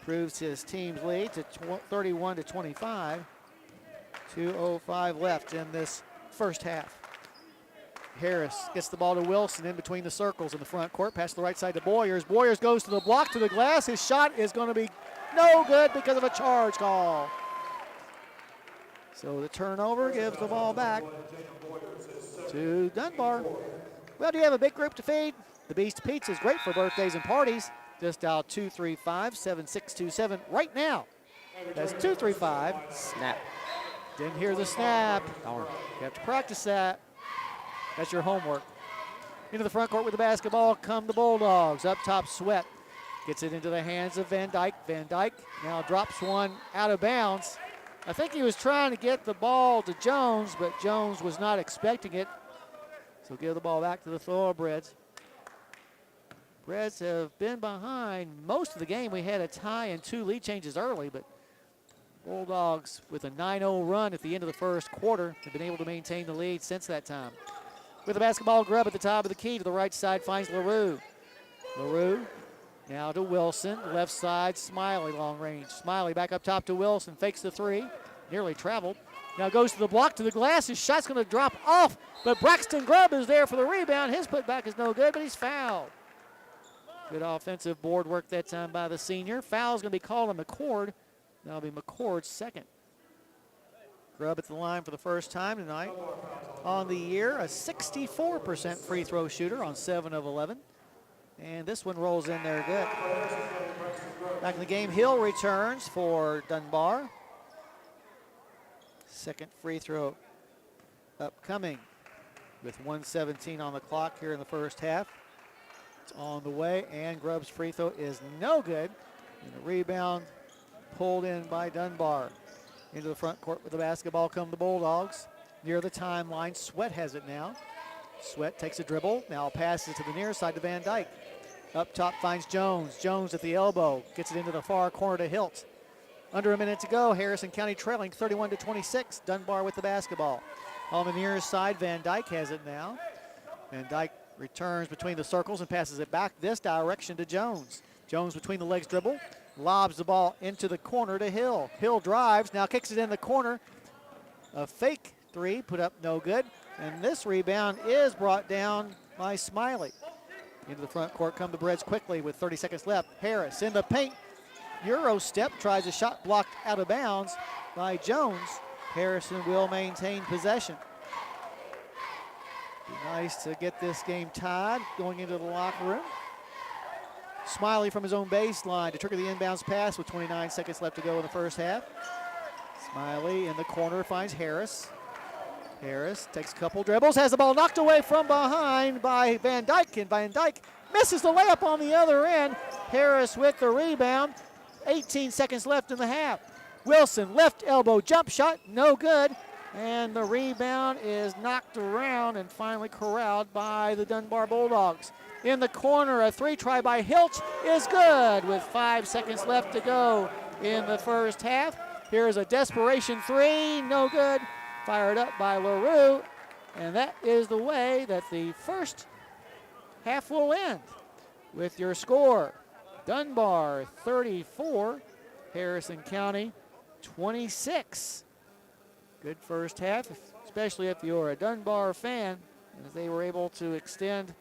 Proves his team's lead to 31-25. 2:05 left in this first half. Harris gets the ball to Wilson in between the circles in the front court. Pass to the right side to Boyers. Boyers goes to the block, to the glass. His shot is going to be no good because of a charge call. So the turnover gives the ball back to Dunbar. Well, do you have a big group to feed? The Beast Pizza is great for birthdays and parties. Just dial 235-7627 right now. That's 235. Snap. Didn't hear the snap. Darn. You have to practice that. That's your homework. Into the front court with the basketball come the Bulldogs. Up top, Sweat. Gets it into the hands of Van Dyke. Van Dyke now drops one out of bounds. I think he was trying to get the ball to Jones, but Jones was not expecting it. So give the ball back to the Thoroughbreds. Breds have been behind most of the game. We had a tie and 2 lead changes early, but Bulldogs with a 9-0 run at the end of the first quarter have been able to maintain the lead since that time. With the basketball, Grubb at the top of the key to the right side finds LaRue. LaRue now to Wilson, left side, Smiley long range. Smiley back up top to Wilson, fakes the 3, nearly traveled. Now goes to the block, to the glass. His shot's going to drop off, but Braxton Grubb is there for the rebound. His putback is no good, but he's fouled. Good offensive board work that time by the senior. Foul's going to be called on McCord. That'll be McCord's second. Grubb at the line for the first time tonight. On the year, a 64% free throw shooter on 7 of 11. And this one rolls in there good. Back in the game, Hill returns for Dunbar. Second free throw upcoming with 1:17 on the clock here in the first half. It's on the way, and Grubb's free throw is no good. And the rebound pulled in by Dunbar. Into the front court with the basketball come the Bulldogs. Near the timeline, Sweat has it now. Sweat takes a dribble, now passes to the near side to Van Dyke. Up top finds Jones. Jones at the elbow, gets it into the far corner to Hilt. Under a minute to go, Harrison County trailing 31-26. Dunbar with the basketball. On the near side, Van Dyke has it now. Van Dyke returns between the circles and passes it back this direction to Jones. Jones between the legs dribble, lobs the ball into the corner to Hill. Hill drives, now kicks it in the corner. A fake three, put up no good. And this rebound is brought down by Smiley. Into the front court come the Breds quickly with 30 seconds left. Harris in the paint. Euro step, tries a shot blocked out of bounds by Jones. Harrison will maintain possession. Be nice to get this game tied going into the locker room. Smiley from his own baseline to trigger the inbounds pass with 29 seconds left to go in the first half. Smiley in the corner finds Harris. Harris takes a couple dribbles, has the ball knocked away from behind by Van Dyke, and Van Dyke misses the layup on the other end. Harris with the rebound. 18 seconds left in the half. Wilson, left elbow jump shot, no good. And the rebound is knocked around and finally corralled by the Dunbar Bulldogs. In the corner, a three try by Hilch is good with 5 seconds left to go in the first half. Here's a desperation three, no good. Fired up by LaRue. And that is the way that the first half will end with your score. Dunbar 34, Harrison County 26. Good first half, especially if you're a Dunbar fan, as they were able to extend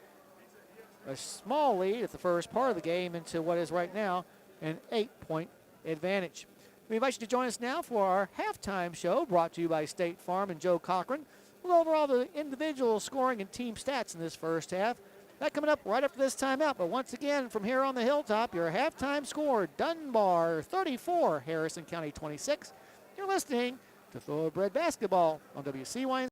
a small lead at the first part of the game into what is right now an 8-point advantage. We invite you to join us now for our halftime show brought to you by State Farm and Joe Cochran. We'll go over all the individual scoring and team stats in this first half. That coming up right after this timeout. But once again, from here on the hilltop, your halftime score, Dunbar 34, Harrison County 26. You're listening to Thoroughbred Basketball on WCYN.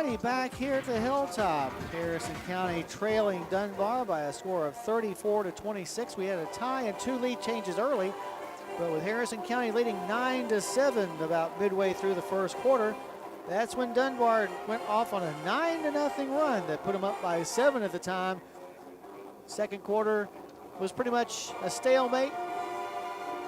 righty, back here at the Hilltop. Harrison County trailing Dunbar by a score of 34-26. We had a tie and 2 lead changes early, but with Harrison County leading 9-7 about midway through the first quarter, that's when Dunbar went off on a 9-0 run that put them up by 7 at the time. Second quarter was pretty much a stalemate.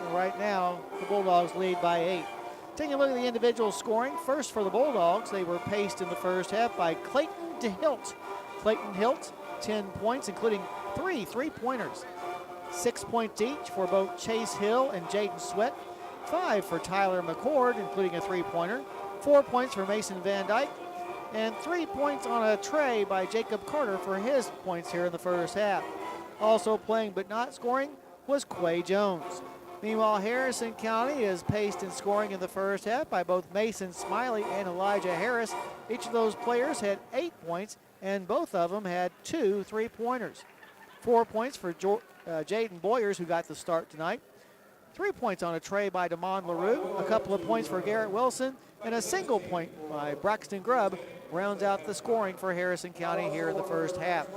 And right now, the Bulldogs lead by 8. Taking a look at the individual scoring, first for the Bulldogs, they were paced in the first half by Clayton DeHilt. Clayton Hilt, 10 points, including 3 3-pointers. 6 points each for both Chase Hill and Jaden Sweat. 5 for Tyler McCord, including a 3-pointer. 4 points for Mason Van Dyke. And 3 points on a tray by Jacob Carter for his points here in the first half. Also playing but not scoring was Quay Jones. Meanwhile, Harrison County is paced in scoring in the first half by both Mason Smiley and Elijah Harris. Each of those players had 8 points, and both of them had 2 3-pointers. 4 points for Jaden Boyers, who got the start tonight. 3 points on a tray by Damon LaRue, a couple of points for Garrett Wilson, and a single point by Braxton Grubb rounds out the scoring for Harrison County here in the first half.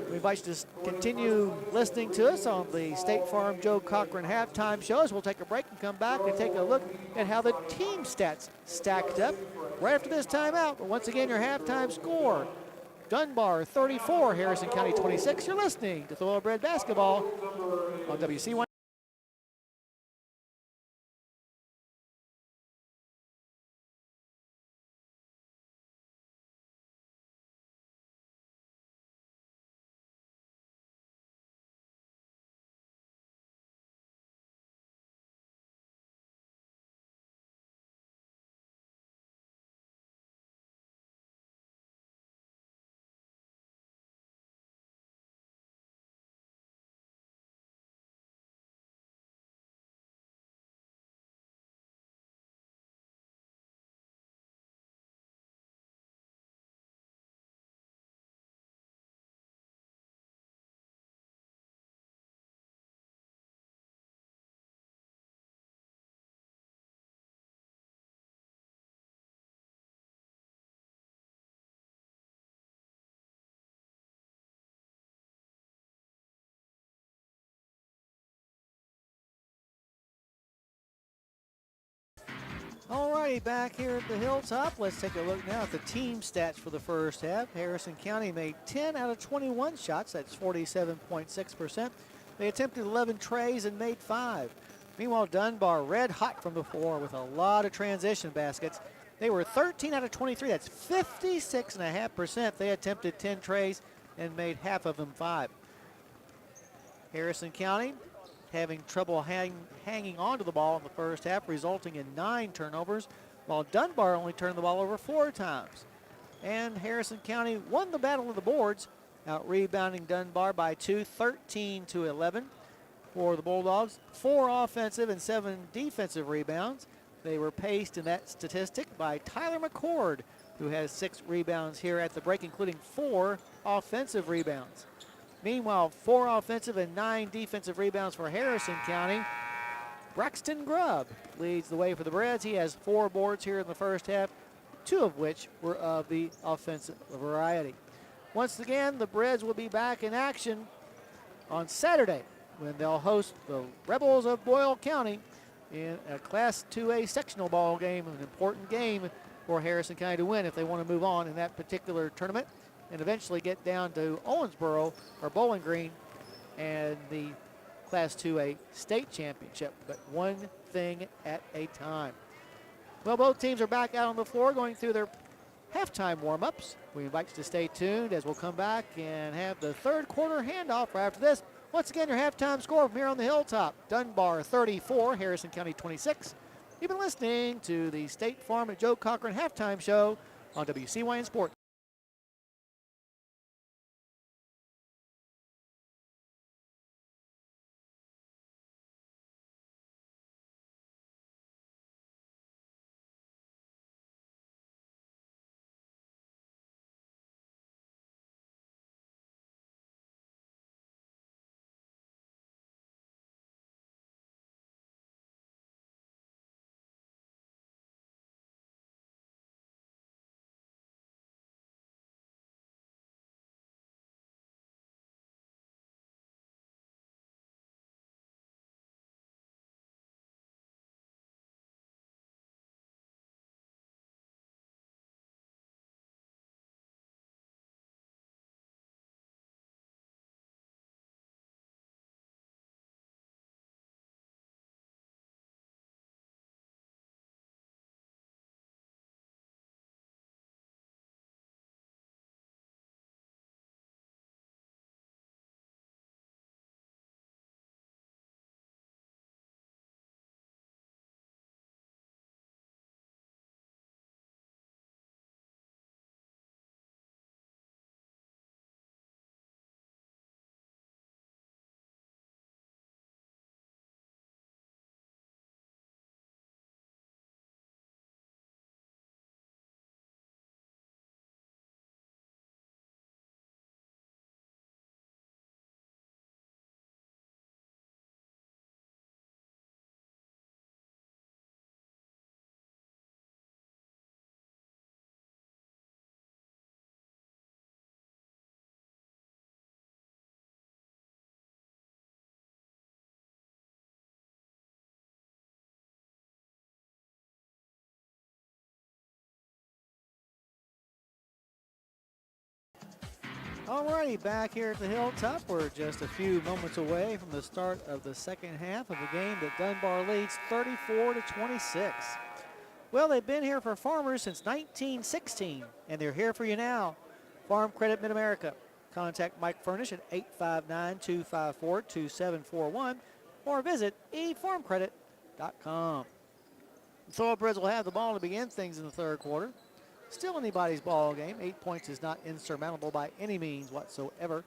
We invite you to continue listening to us on the State Farm Joe Cochran halftime shows. We'll take a break and come back and take a look at how the team stats stacked up right after this timeout. But once again, your halftime score, Dunbar 34, Harrison County 26. You're listening to Thoroughbred Basketball on WC1. All righty, back here at the Hilltop. Let's take a look now at the team stats for the first half. Harrison County made 10 out of 21 shots. That's 47.6%. They attempted 11 trays and made 5. Meanwhile, Dunbar red hot from the floor with a lot of transition baskets. They were 13 out of 23. That's 56.5%. They attempted 10 trays and made half of them 5. Harrison County having trouble hanging on to the ball in the first half, resulting in 9 turnovers, while Dunbar only turned the ball over 4 times. And Harrison County won the battle of the boards, out-rebounding Dunbar by 2, 13-11. For the Bulldogs, 4 offensive and 7 defensive rebounds. They were paced in that statistic by Tyler McCord, who has 6 rebounds here at the break, including 4 offensive rebounds. Meanwhile, 4 offensive and 9 defensive rebounds for Harrison County. Braxton Grubb leads the way for the Breds. He has 4 boards here in the first half, 2 of which were of the offensive variety. Once again, the Breds will be back in action on Saturday when they'll host the Rebels of Boyle County in a Class 2A sectional ball game, an important game for Harrison County to win if they want to move on in that particular tournament and eventually get down to Owensboro or Bowling Green and the Class 2A state championship, but one thing at a time. Well, both teams are back out on the floor going through their halftime warm-ups. We invite you to stay tuned as we'll come back and have the third quarter handoff right after this. Once again, your halftime score from here on the Hilltop, Dunbar 34, Harrison County 26. You've been listening to the State Farm and Joe Cochran halftime show on WCYN Sports. Alrighty, back here at the Hilltop. We're just a few moments away from the start of the second half of a game that Dunbar leads 34-26. Well, they've been here for Farmers since 1916, and they're here for you now. Farm Credit Mid-America. Contact Mike Furnish at 859-254-2741 or visit efarmcredit.com. Thoroughbreds will have the ball to begin things in the third quarter. Still anybody's ball game. 8 points is not insurmountable by any means whatsoever.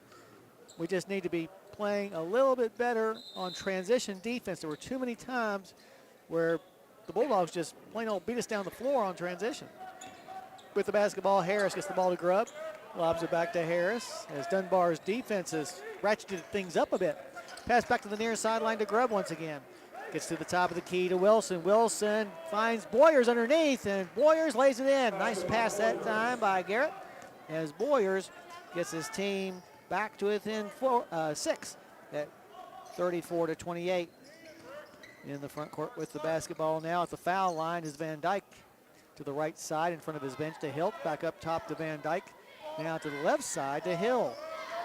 We just need to be playing a little bit better on transition defense. There were too many times where the Bulldogs just plain old beat us down the floor on transition. With the basketball, Harris gets the ball to Grubb. Lobs it back to Harris as Dunbar's defense has ratcheted things up a bit. Pass back to the near sideline to Grubb once again. Gets to the top of the key to Wilson. Wilson finds Boyers underneath, and Boyers lays it in. Nice pass that time by Garrett as Boyers gets his team back to within 6 at 34-28. In the front court with the basketball now at the foul line is Van Dyke to the right side in front of his bench to Hilt. Back up top to Van Dyke. Now to the left side to Hill.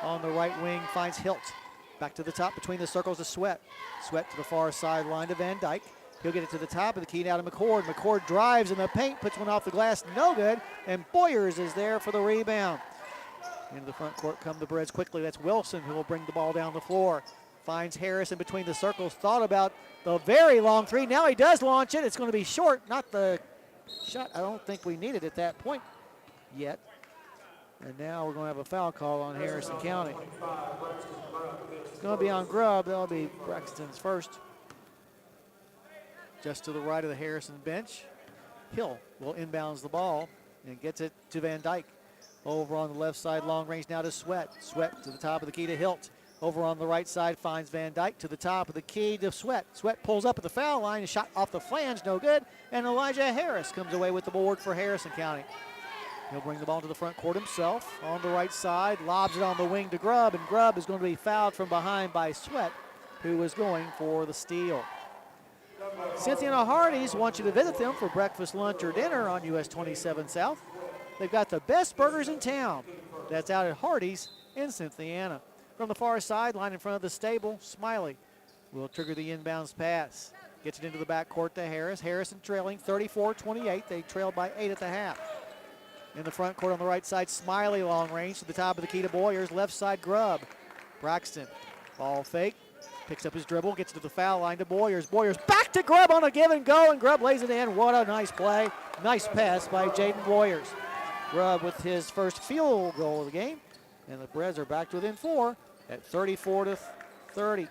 On the right wing finds Hilt. Back to the top between the circles to Sweat. Sweat to the far sideline to Van Dyke. He'll get it to the top of the key now to McCord. McCord drives in the paint, puts one off the glass, no good. And Boyers is there for the rebound. Into the front court come the Breds quickly. That's Wilson who will bring the ball down the floor. Finds Harris in between the circles. Thought about the very long three. Now he does launch it. It's going to be short. Not the shot I don't think we needed at that point yet. And now we're going to have a foul call on Harrison County. It's going to be on Grubb. That'll be Braxton's first. Just to the right of the Harrison bench. Hill will inbounds the ball and gets it to Van Dyke. Over on the left side, long range now to Sweat. Sweat to the top of the key to Hilt. Over on the right side finds Van Dyke to the top of the key to Sweat. Sweat pulls up at the foul line. A shot off the flange, no good. And Elijah Harris comes away with the board for Harrison County. He'll bring the ball to the front court himself. On the right side, lobs it on the wing to Grubb, and Grubb is going to be fouled from behind by Sweat, who is going for the steal. Cynthiana Hardee's wants you to visit them for breakfast, lunch, or dinner on US 27 South. They've got the best burgers in town. That's out at Hardee's in Cynthiana. From the far sideline in front of the stable, Smiley will trigger the inbounds pass. Gets it into the backcourt to Harris. Harrison trailing 34-28. They trailed by 8 at the half. In the front court on the right side, Smiley long range to the top of the key to Boyers. Left side, Grubb. Braxton, ball fake. Picks up his dribble, gets to the foul line to Boyers. Boyers back to Grubb on a give and go, and Grubb lays it in. What a nice play. Nice pass by Jaden Boyers. Grubb with his first field goal of the game. And the Breds are back to within 4 at 34-30.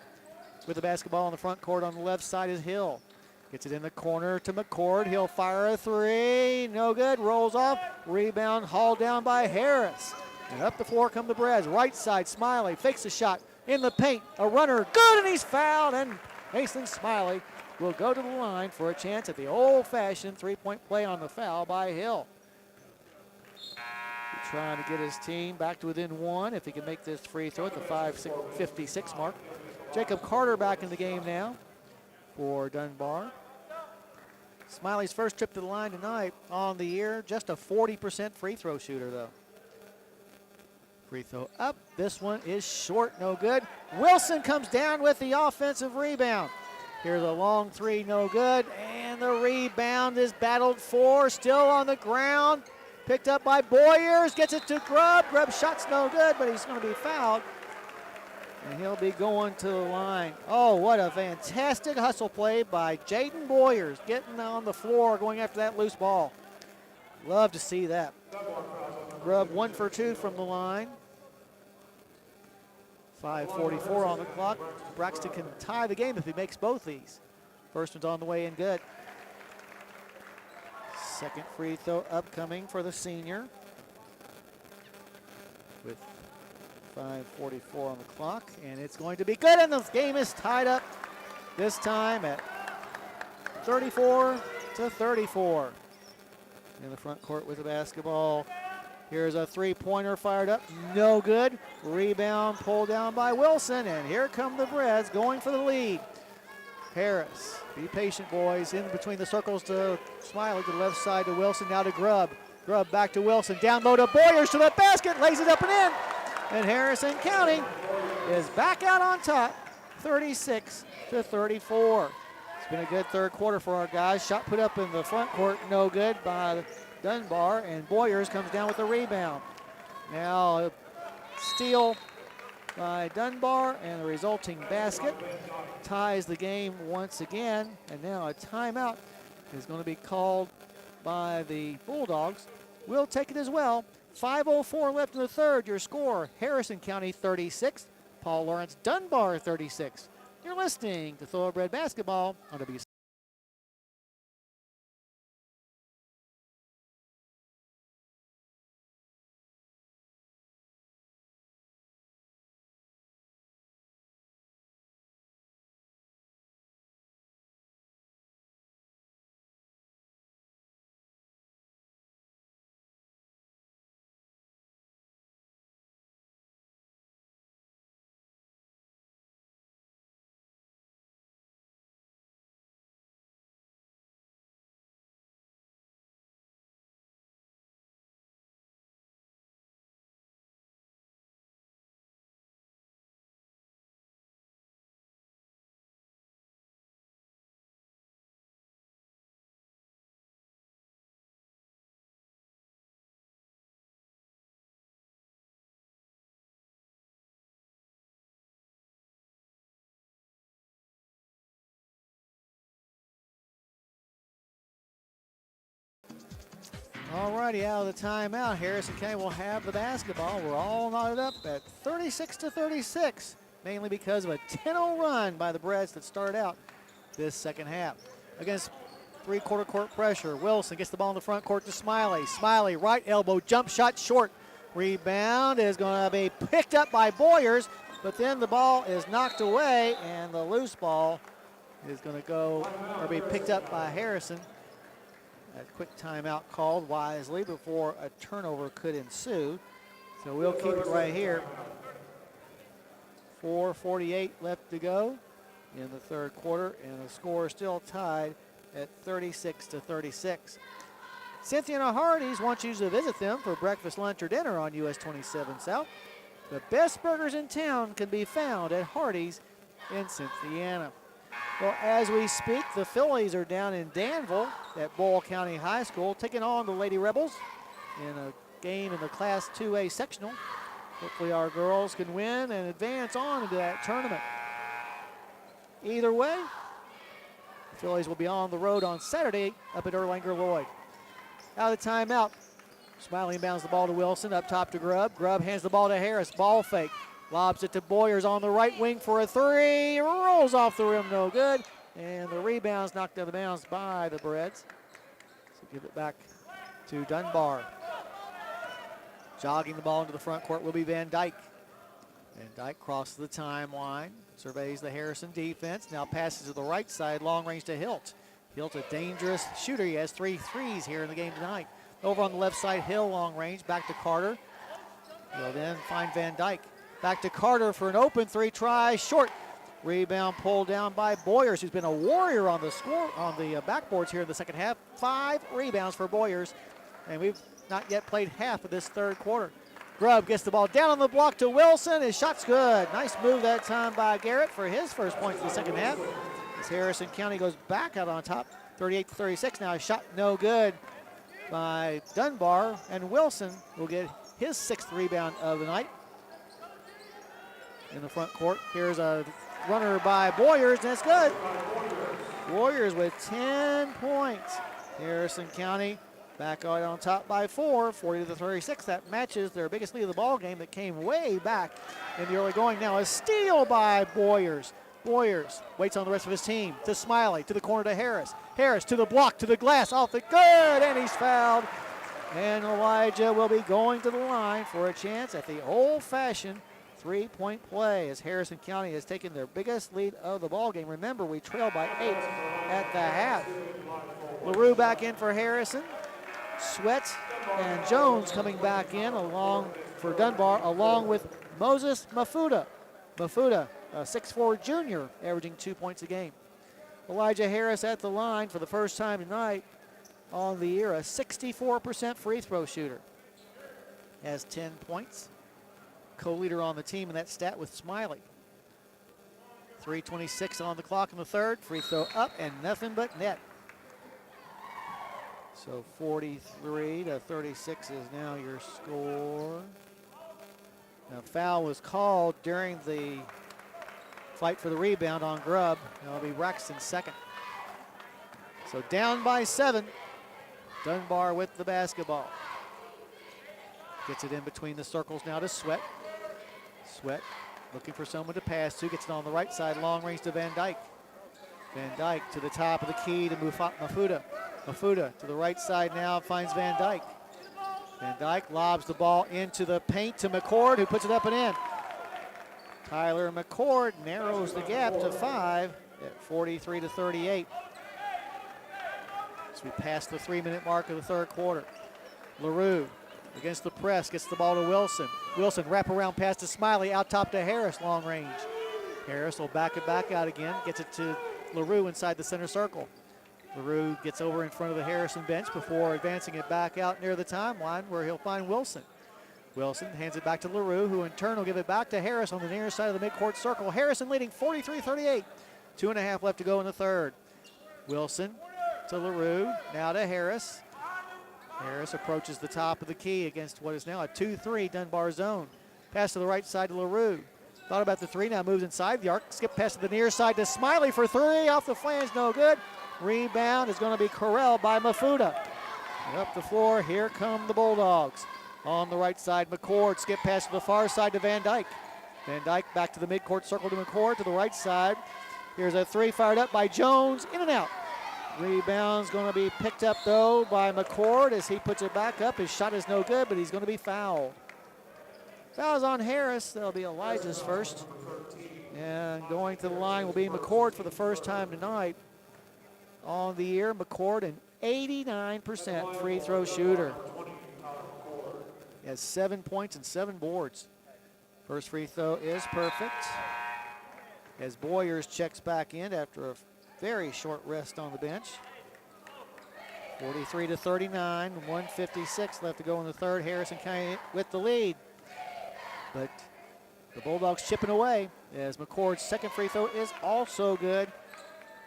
With the basketball in the front court on the left side is Hill. Gets it in the corner to McCord. He'll fire a three. No good. Rolls off. Rebound hauled down by Harris. And up the floor come the Breds. Right side, Smiley fakes a shot in the paint. A runner. Good, and he's fouled. And Mason Smiley will go to the line for a chance at the old-fashioned three-point play on the foul by Hill. Trying to get his team back to within 1 if he can make this free throw at the 5:56 mark. Jacob Carter back in the game now for Dunbar. Smiley's first trip to the line tonight on the year. Just a 40% free throw shooter, though. Free throw up. This one is short, no good. Wilson comes down with the offensive rebound. Here's a long three, no good. And the rebound is battled for, still on the ground. Picked up by Boyers, gets it to Grubb. Grubb's shot's no good, but he's going to be fouled. And he'll be going to the line. Oh, what a fantastic hustle play by Jaden Boyers, getting on the floor, going after that loose ball. Love to see that. Grubb 1 for 2 from the line. 5:44 on the clock. Braxton can tie the game if he makes both these. First one's on the way and good. Second free throw upcoming for the senior. With 5:44 on the clock, and it's going to be good, and the game is tied up this time at 34-34. In the front court with the basketball. Here's a three-pointer fired up, no good. Rebound pulled down by Wilson, and here come the Breds going for the lead. Harris, be patient, boys. In between the circles to Smiley, to the left side to Wilson, now to Grubb. Grubb back to Wilson, down low to Boyers to the basket, lays it up and in. And Harrison County is back out on top, 36-34. It's been a good third quarter for our guys. Shot put up in the front court, no good by Dunbar, and Boyers comes down with a rebound. Now a steal by Dunbar, and the resulting basket ties the game once again. And now a timeout is going to be called by the Bulldogs. We'll take it as well. 5:04 left in the third. Your score, Harrison County 36, Paul Lawrence Dunbar 36. You're listening to Thoroughbred Basketball on WC. Alrighty, out of the timeout, Harrison County will have the basketball. We're all knotted up at 36-36, mainly because of a 10-0 run by the Breds that started out this second half. Against three-quarter court pressure, Wilson gets the ball in the front court to Smiley. Smiley, right elbow, jump shot short. Rebound is going to be picked up by Boyers, but then the ball is knocked away, and the loose ball is going to go or be picked up by Harrison. A quick timeout called wisely before a turnover could ensue. So we'll keep it right here. 4:48 left to go in the third quarter, and the score is still tied at 36-36. Cynthia and Hardee's want you to visit them for breakfast, lunch, or dinner on US 27 South. The best burgers in town can be found at Hardee's in Cynthiana. Well, as we speak, the Phillies are down in Danville at Boyle County High School, taking on the Lady Rebels in a game in the Class 2A sectional. Hopefully our girls can win and advance on into that tournament. Either way, the Phillies will be on the road on Saturday up at Erlanger Lloyd. Out of the timeout, Smiley inbounds the ball to Wilson, up top to Grubb. Grubb hands the ball to Harris, ball fake. Lobs it to Boyers on the right wing for a three. Rolls off the rim, no good. And the rebound's knocked out of bounds by the Breds. So give it back to Dunbar. Jogging the ball into the front court will be Van Dyke. Van Dyke crosses the timeline, surveys the Harrison defense. Now passes to the right side, long range to Hilt. Hilt, a dangerous shooter. He has 3 threes here in the game tonight. Over on the left side, Hill, long range, back to Carter. He'll then find Van Dyke. Back to Carter for an open three, try short. Rebound pulled down by Boyers, who's been a warrior on the backboards here in the second half. 5 rebounds for Boyers, and we've not yet played half of this third quarter. Grubb gets the ball down on the block to Wilson. His shot's good. Nice move that time by Garrett for his first points of the second half. As Harrison County goes back out on top, 38-36. Now a shot no good by Dunbar, and Wilson will get his 6th rebound of the night. In the front court, here's a runner by Boyers, and it's good. Warriors with 10 points. Harrison County back out on top by 4, 40-36. That matches their biggest lead of the ball game that came way back in the early going. Now a steal by Boyers. Boyers waits on the rest of his team to Smiley, to the corner to Harris. Harris to the block, to the glass, off the good, and he's fouled. And Elijah will be going to the line for a chance at the old-fashioned 3-point play as Harrison County has taken their biggest lead of the ball game. Remember, we trail by 8 at the half. LaRue back in for Harrison. Sweat and Jones coming back in along for Dunbar, along with Moses Mafuda. Mafuda, a 6'4 junior, averaging 2 points a game. Elijah Harris at the line for the first time tonight on the year, a 64% free throw shooter. Has 10 points. co-leader on the team in that stat with Smiley. 3:26 on the clock in the third. Free throw up and nothing but net. So 43-36 is now your score. Now foul was called during the fight for the rebound on Grubb. It'll be Braxton's second. So down by 7. Dunbar with the basketball. Gets it in between the circles now to Sweat. Sweat looking for someone to pass to. Gets it on the right side, long range to Van Dyke. Van Dyke to the top of the key to Mafuta. Mafuta to the right side now, finds Van Dyke. Van Dyke lobs the ball into the paint to McCord, who puts it up and in. Tyler McCord narrows the gap to 5 at 43-38. As we pass the 3-minute mark of the third quarter. LaRue against the press, gets the ball to Wilson. Wilson wraparound pass to Smiley, out top to Harris, long range. Harris will back it back out again, gets it to LaRue inside the center circle. LaRue gets over in front of the Harrison bench before advancing it back out near the timeline where he'll find Wilson. Wilson hands it back to LaRue, who in turn will give it back to Harris on the near side of the midcourt circle. Harrison leading 43-38. 2.5 left to go in the third. Wilson to LaRue, now to Harris. Harris approaches the top of the key against what is now a 2-3 Dunbar zone. Pass to the right side to LaRue. Thought about the three, now moves inside the arc. Skip pass to the near side to Smiley for 3. Off the flange, no good. Rebound is going to be corralled by Mafuta. And up the floor, here come the Bulldogs. On the right side, McCord. Skip pass to the far side to Van Dyke. Van Dyke back to the midcourt circle to McCord to the right side. Here's a 3 fired up by Jones, in and out. Rebound's going to be picked up, though, by McCord as he puts it back up. His shot is no good, but he's going to be fouled. Foul's on Harris. That'll be Elijah's first. And going to the line will be McCord for the first time tonight. On the year, McCord, an 89% free throw shooter. He has 7 points and 7 boards. First free throw is perfect. As Boyers checks back in after a very short rest on the bench. 43-39, 1:56 left to go in the third. Harrison County with the lead. But the Bulldogs chipping away as McCord's second free throw is also good.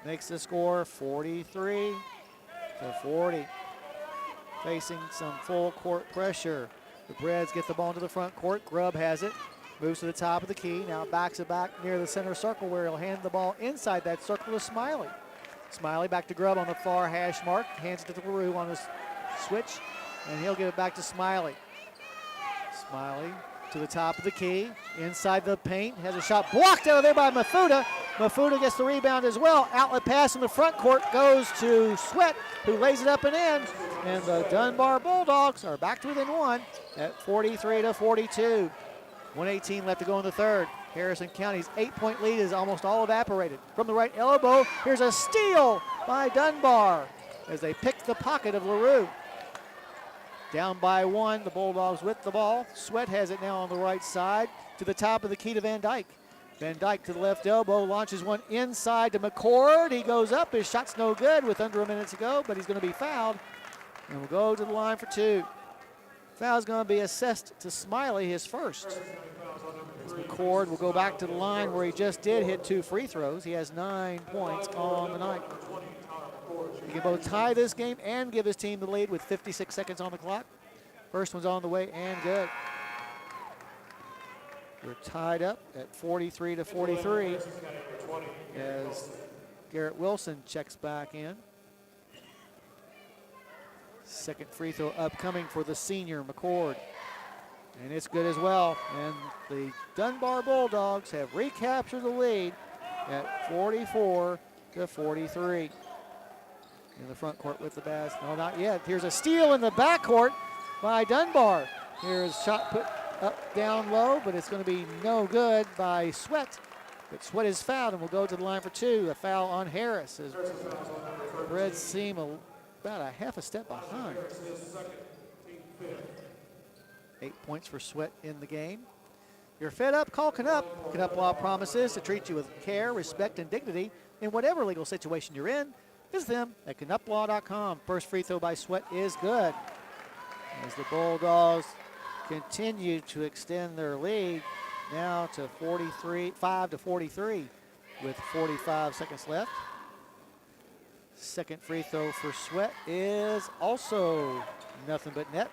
Makes the score 43-40. Facing some full court pressure. The Breds get the ball into the front court. Grubb has it. Moves to the top of the key. Now backs it back near the center circle where he'll hand the ball inside that circle to Smiley. Smiley back to Grubb on the far hash mark. Hands it to LaRue on his switch. And he'll give it back to Smiley. Smiley to the top of the key. Inside the paint. Has a shot blocked out of there by Mafuta. Mafuta gets the rebound as well. Outlet pass in the front court goes to Sweat, who lays it up and in. And the Dunbar Bulldogs are back to within 1 at 43-42. 1:18 left to go in the third. Harrison County's 8-point lead is almost all evaporated. From the right elbow, here's a steal by Dunbar as they pick the pocket of LaRue. Down by 1, the Bulldogs with the ball. Sweat has it now on the right side to the top of the key to Van Dyke. Van Dyke to the left elbow, launches one inside to McCord. He goes up, his shot's no good with under a minute to go, but he's going to be fouled. And we'll go to the line for 2. Foul's going to be assessed to Smiley, his first. As McCord will go back to the line where he just did hit 2 free throws. He has 9 points on the night. He can both tie this game and give his team the lead with 56 seconds on the clock. First one's on the way and good. We're tied up at 43-43 as Garrett Wilson checks back in. Second free throw upcoming for the senior, McCord. And it's good as well. And the Dunbar Bulldogs have recaptured the lead at 44-43. In the front court with the pass. No, not yet. Here's a steal in the backcourt by Dunbar. Here's a shot put up down low, but it's going to be no good by Sweat. But Sweat is fouled and will go to the line for 2. A foul on Harris as Breds seem about a half a step behind. 8 points for Sweat in the game. You're fed up, call Canup. Canup Law promises to treat you with care, respect, and dignity in whatever legal situation you're in. Visit them at canuplaw.com. First free throw by Sweat is good. As the Bulldogs continue to extend their lead now to 5 to 43 with 45 seconds left. Second free throw for Sweat is also nothing but net.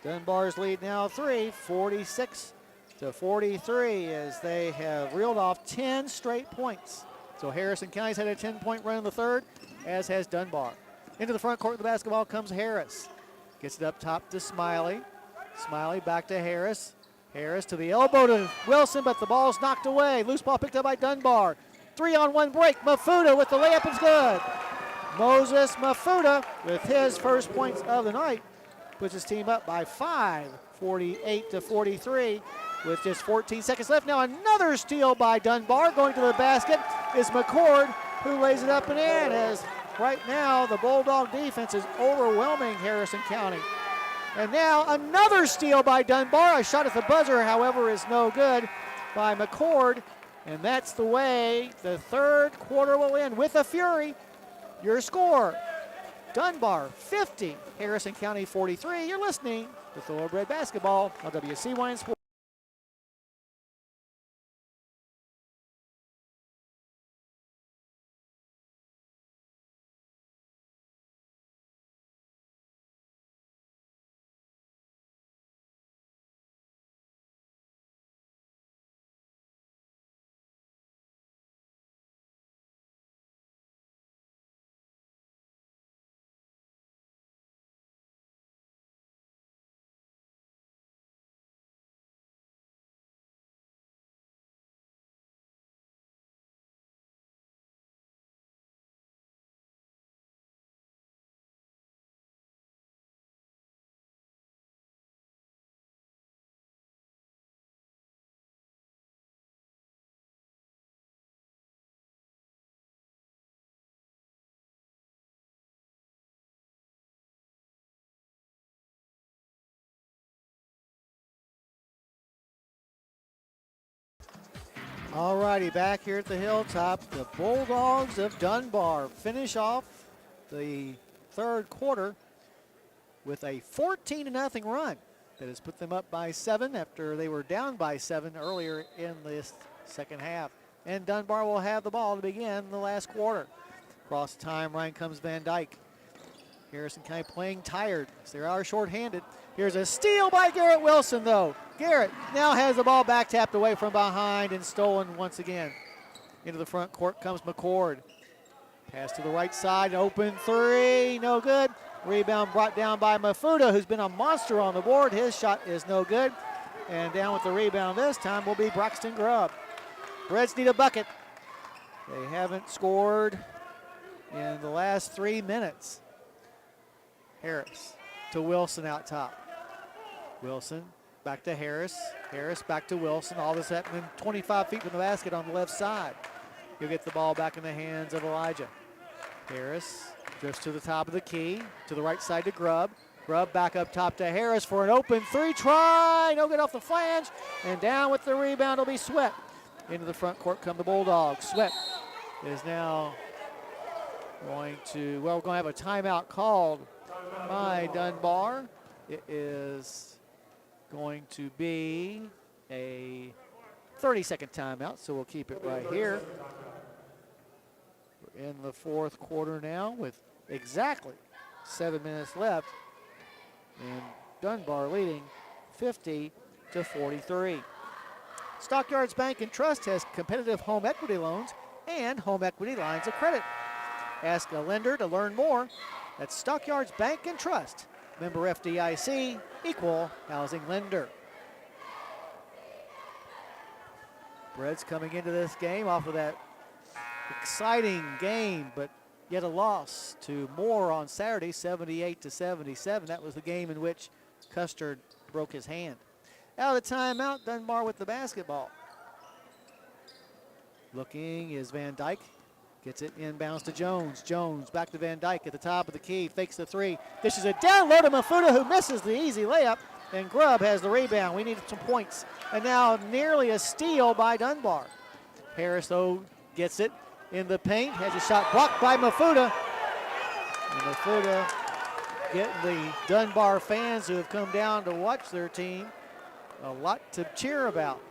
Dunbar's lead now 46 to 43 as they have reeled off 10 straight points. So Harrison County's had a 10-point run in the third, as has Dunbar. Into the front court of the basketball comes Harris. Gets it up top to Smiley. Smiley back to Harris. Harris to the elbow to Wilson, but the ball's knocked away. Loose ball picked up by Dunbar. 3-on-1 break. Mafuta with the layup is good. Moses Mafuta with his first points of the night puts his team up by 5, 48 to 43 with just 14 seconds left. Now another steal by Dunbar. Going to the basket is McCord, who lays it up and in, as right now the Bulldog defense is overwhelming Harrison County. And now another steal by Dunbar. A shot at the buzzer, however, is no good by McCord. And that's the way the third quarter will end with a fury. Your score, Dunbar 50, Harrison County 43. You're listening to Thoroughbred Basketball on WCYN Sports. All righty, back here at the Hilltop, the Bulldogs of Dunbar finish off the third quarter with a 14-0 run that has put them up by 7 after they were down by 7 earlier in this second half. And Dunbar will have the ball to begin the last quarter. Across the timeline comes Van Dyke. Harrison County playing tired, so they are shorthanded. Here's a steal by Garrett Wilson, though. Garrett now has the ball back tapped away from behind and stolen once again. Into the front court comes McCord. Pass to the right side, open three, no good. Rebound brought down by Mafuta, who's been a monster on the board. His shot is no good. And down with the rebound this time will be Broxton Grubb. Breds need a bucket. They haven't scored in the last 3 minutes. Harris to Wilson out top. Wilson back to Harris. Harris back to Wilson. All this happening 25 feet from the basket on the left side. He'll get the ball back in the hands of Elijah. Harris drifts to the top of the key. To the right side to Grubb. Grubb back up top to Harris for an open three. Try. No good off the flange. And down with the rebound will be Sweat. Into the front court come the Bulldogs. Sweat is now going to, well, we're going to have a timeout called by Dunbar. It is going to be a 30-second timeout, so we'll keep it right here. We're in the fourth quarter now with exactly 7 minutes left, and Dunbar leading 50 to 43. Stockyards Bank and Trust has competitive home equity loans and home equity lines of credit. Ask a lender to learn more. That's Stockyards Bank and Trust. Member FDIC, equal housing lender. Breds coming into this game off of that exciting game, but yet a loss to Moore on Saturday, 78 to 77. That was the game in which Custard broke his hand. Out of the timeout, Dunbar with the basketball. Looking is Van Dyke. Gets it inbounds to Jones. Jones back to Van Dyke at the top of the key. Fakes the three. Dishes it down low to Mafuta, who misses the easy layup. And Grubb has the rebound. We needed some points. And now nearly a steal by Dunbar. Harris, though, gets it in the paint. Has a shot blocked by Mafuta. And Mafuta getting the Dunbar fans who have come down to watch their team a lot to cheer about,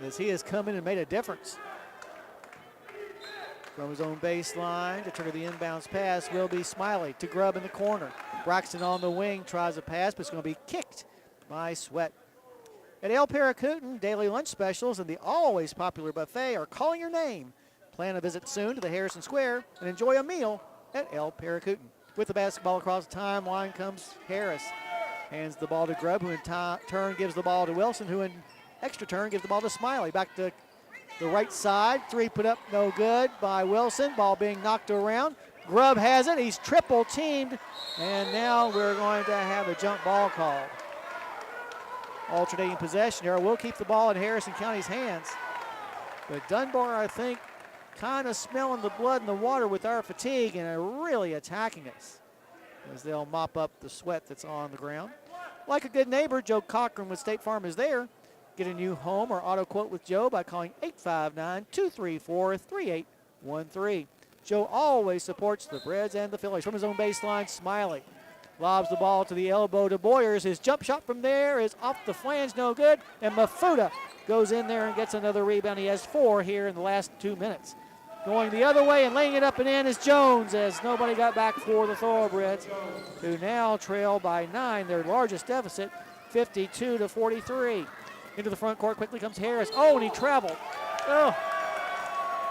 as he has come in and made a difference. From his own baseline to trigger the inbounds pass will be Smiley to Grubb in the corner. Braxton on the wing tries a pass, but it's going to be kicked by Sweat. At El Paracutan, daily lunch specials and the always popular buffet are calling your name. Plan a visit soon to the Harrison Square and enjoy a meal at El Paracutan. With the basketball across the timeline comes Harris. Hands the ball to Grubb, who in turn gives the ball to Wilson, who in extra turn gives the ball to Smiley. Back to the right side. Three put up no good by Wilson. Ball being knocked around. Grubb has it. He's triple teamed. And now we're going to have a jump ball called. Alternating possession here. We'll keep the ball in Harrison County's hands. But Dunbar, I think, kind of smelling the blood in the water with our fatigue and are really attacking us as they'll mop up the sweat that's on the ground. Like a good neighbor, Joe Cochran with State Farm is there. Get a new home or auto quote with Joe by calling 859-234-3813. Joe always supports the Breds and the Phillies. From his own baseline, Smiley lobs the ball to the elbow to Boyers. His jump shot from there is off the flange, no good. And Mafuta goes in there and gets another rebound. He has 4 here in the last 2 minutes. Going the other way and laying it up and in is Jones, as nobody got back for the Thoroughbreds, who now trail by 9, their largest deficit, 52-43. Into the front court quickly comes Harris. Oh, and he traveled. Oh,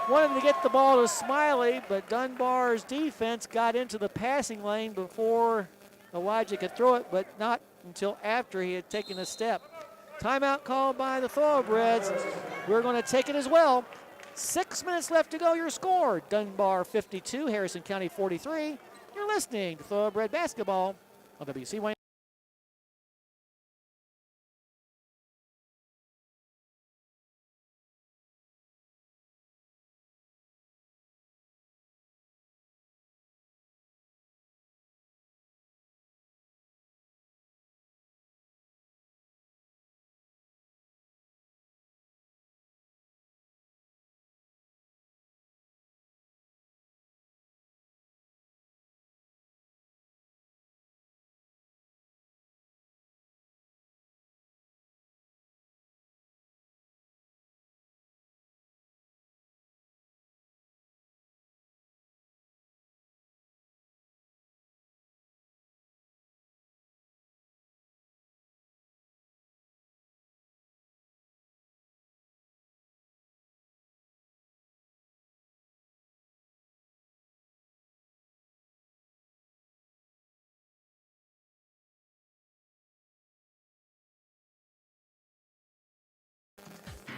wanted to get the ball to Smiley, but Dunbar's defense got into the passing lane before Elijah could throw it, but not until after he had taken a step. Timeout called by the Thoroughbreds. We're going to take it as well. 6 minutes left to go. Your score, Dunbar 52, Harrison County 43. You're listening to Thoroughbred Basketball on WC Wayne.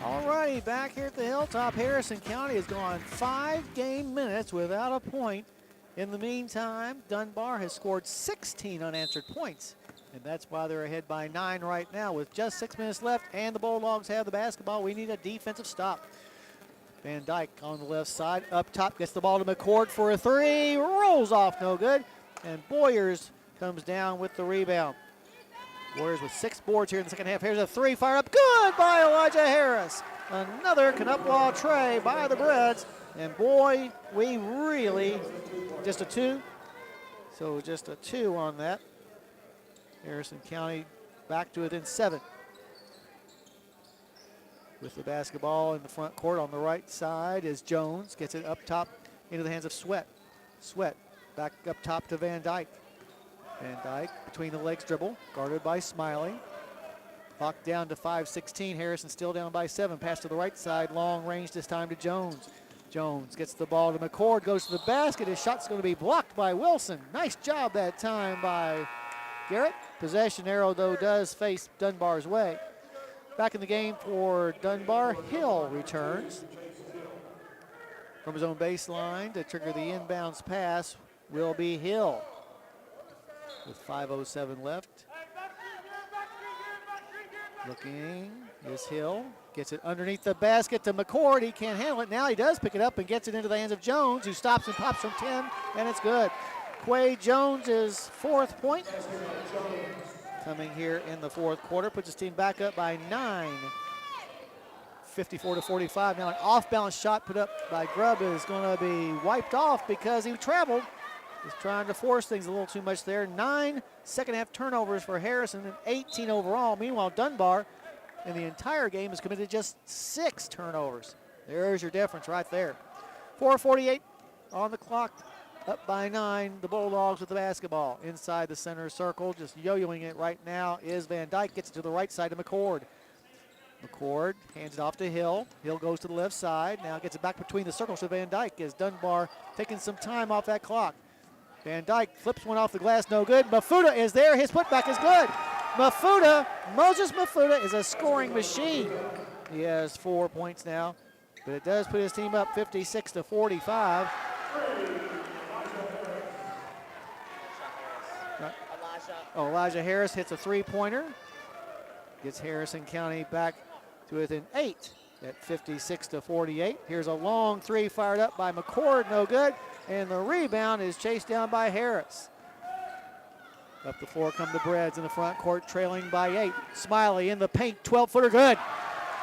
All righty, back here at the Hilltop, Harrison County has gone 5 game minutes without a point. In the meantime, Dunbar has scored 16 unanswered points, and that's why they're ahead by 9 right now with just 6 minutes left, and the Bulldogs have the basketball. We need a defensive stop. Van Dyke on the left side, up top, gets the ball to McCord for a 3, rolls off, no good, and Boyers comes down with the rebound. Warriors with 6 boards here in the second half. Here's a 3, fire up, good by Elijah Harris. Another Canuckwaw tray by the Breds. And boy, we really, just a 2. So just a 2 on that. Harrison County back to within 7. With the basketball in the front court on the right side is Jones. Gets it up top into the hands of Sweat. Sweat back up top to Van Dyke. Van Dyke between the legs dribble, guarded by Smiley. Clock down to 5:16. Harrison still down by 7. Pass to the right side, long range this time to Jones. Jones gets the ball to McCord, goes to the basket. His shot's going to be blocked by Wilson. Nice job that time by Garrett. Possession arrow, though, does face Dunbar's way. Back in the game for Dunbar, Hill returns. From his own baseline to trigger the inbounds pass will be Hill. With 5:07 left. Looking is Hill. Gets it underneath the basket to McCord. He can't handle it. Now he does pick it up and gets it into the hands of Jones, who stops and pops from 10, and it's good. Quay Jones' 4th point. Coming here in the 4th quarter. Puts his team back up by 9. 54-45. Now an off-balance shot put up by Grubb is going to be wiped off because he traveled. Just trying to force things a little too much there. 9 second-half turnovers for Harrison and 18 overall. Meanwhile, Dunbar in the entire game has committed just 6 turnovers. There's your difference right there. 4:48 on the clock. Up by 9, the Bulldogs with the basketball. Inside the center circle, just yo-yoing it right now is Van Dyke. Gets it to the right side to McCord. McCord hands it off to Hill. Hill goes to the left side. Now gets it back between the circles to Van Dyke as Dunbar taking some time off that clock. Van Dyke flips one off the glass, no good. Mafuta is there. His putback is good. Moses Mafuta is a scoring machine. He has 4 points now, but it does put his team up 56-45. Elijah Harris hits a three-pointer. Gets Harrison County back to within 8 at 56-48. Here's a long three fired up by McCord, no good. And the rebound is chased down by Harris. Up the floor come the Breds in the front court, trailing by 8. Smiley in the paint, 12-footer, good.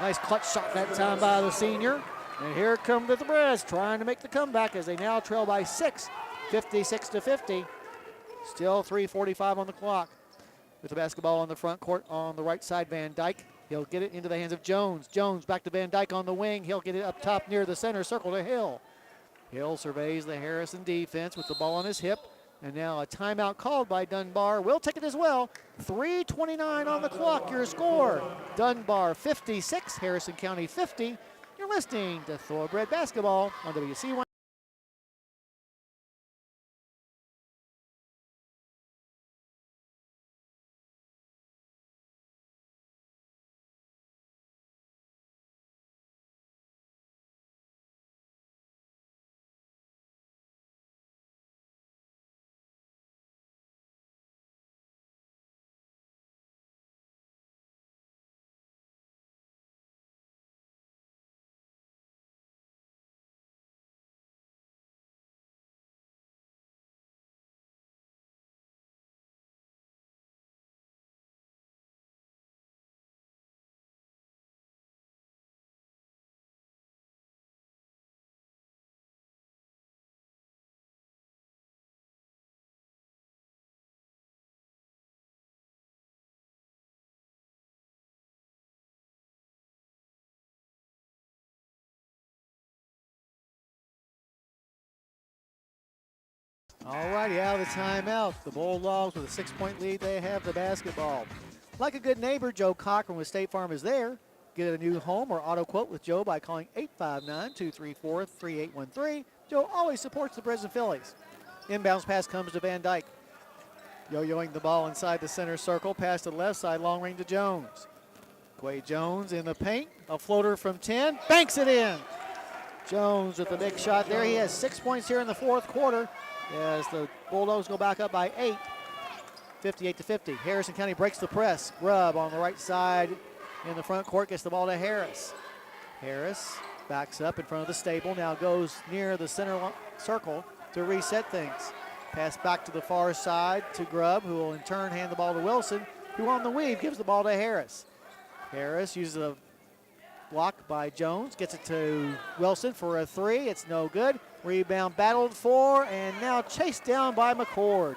Nice clutch shot that time by the senior. And here come the Breds trying to make the comeback as they now trail by 6, 56-50. Still 3:45 on the clock. With the basketball on the front court on the right side, Van Dyke. He'll get it into the hands of Jones. Jones back to Van Dyke on the wing. He'll get it up top near the center circle to Hill. Hill surveys the Harrison defense with the ball on his hip. And now a timeout called by Dunbar. We'll take it as well. 3:29 on the clock, your score. Dunbar 56, Harrison County 50. You're listening to Thoroughbred Basketball on WC1. All righty, out of the timeout. The Bulldogs with a 6-point lead. They have the basketball. Like a good neighbor, Joe Cochran with State Farm is there. Get a new home or auto quote with Joe by calling 859-234-3813. Joe always supports the Breds and Phillies. Inbounds pass comes to Van Dyke. Yo-yoing the ball inside the center circle. Pass to the left side, long range to Jones. Quay Jones in the paint. A floater from 10. Banks it in. Jones with the big shot there. He has 6 points here in the fourth quarter as the Bulldogs go back up by 8, 58-50. Harrison County breaks the press. Grubb on the right side in the front court gets the ball to Harris. Harris backs up in front of the stable, now goes near the center circle to reset things. Pass back to the far side to Grubb, who will in turn hand the ball to Wilson, who on the weave gives the ball to Harris. Harris uses a block by Jones, gets it to Wilson for a three. It's no good. Rebound battled for, and now chased down by McCord.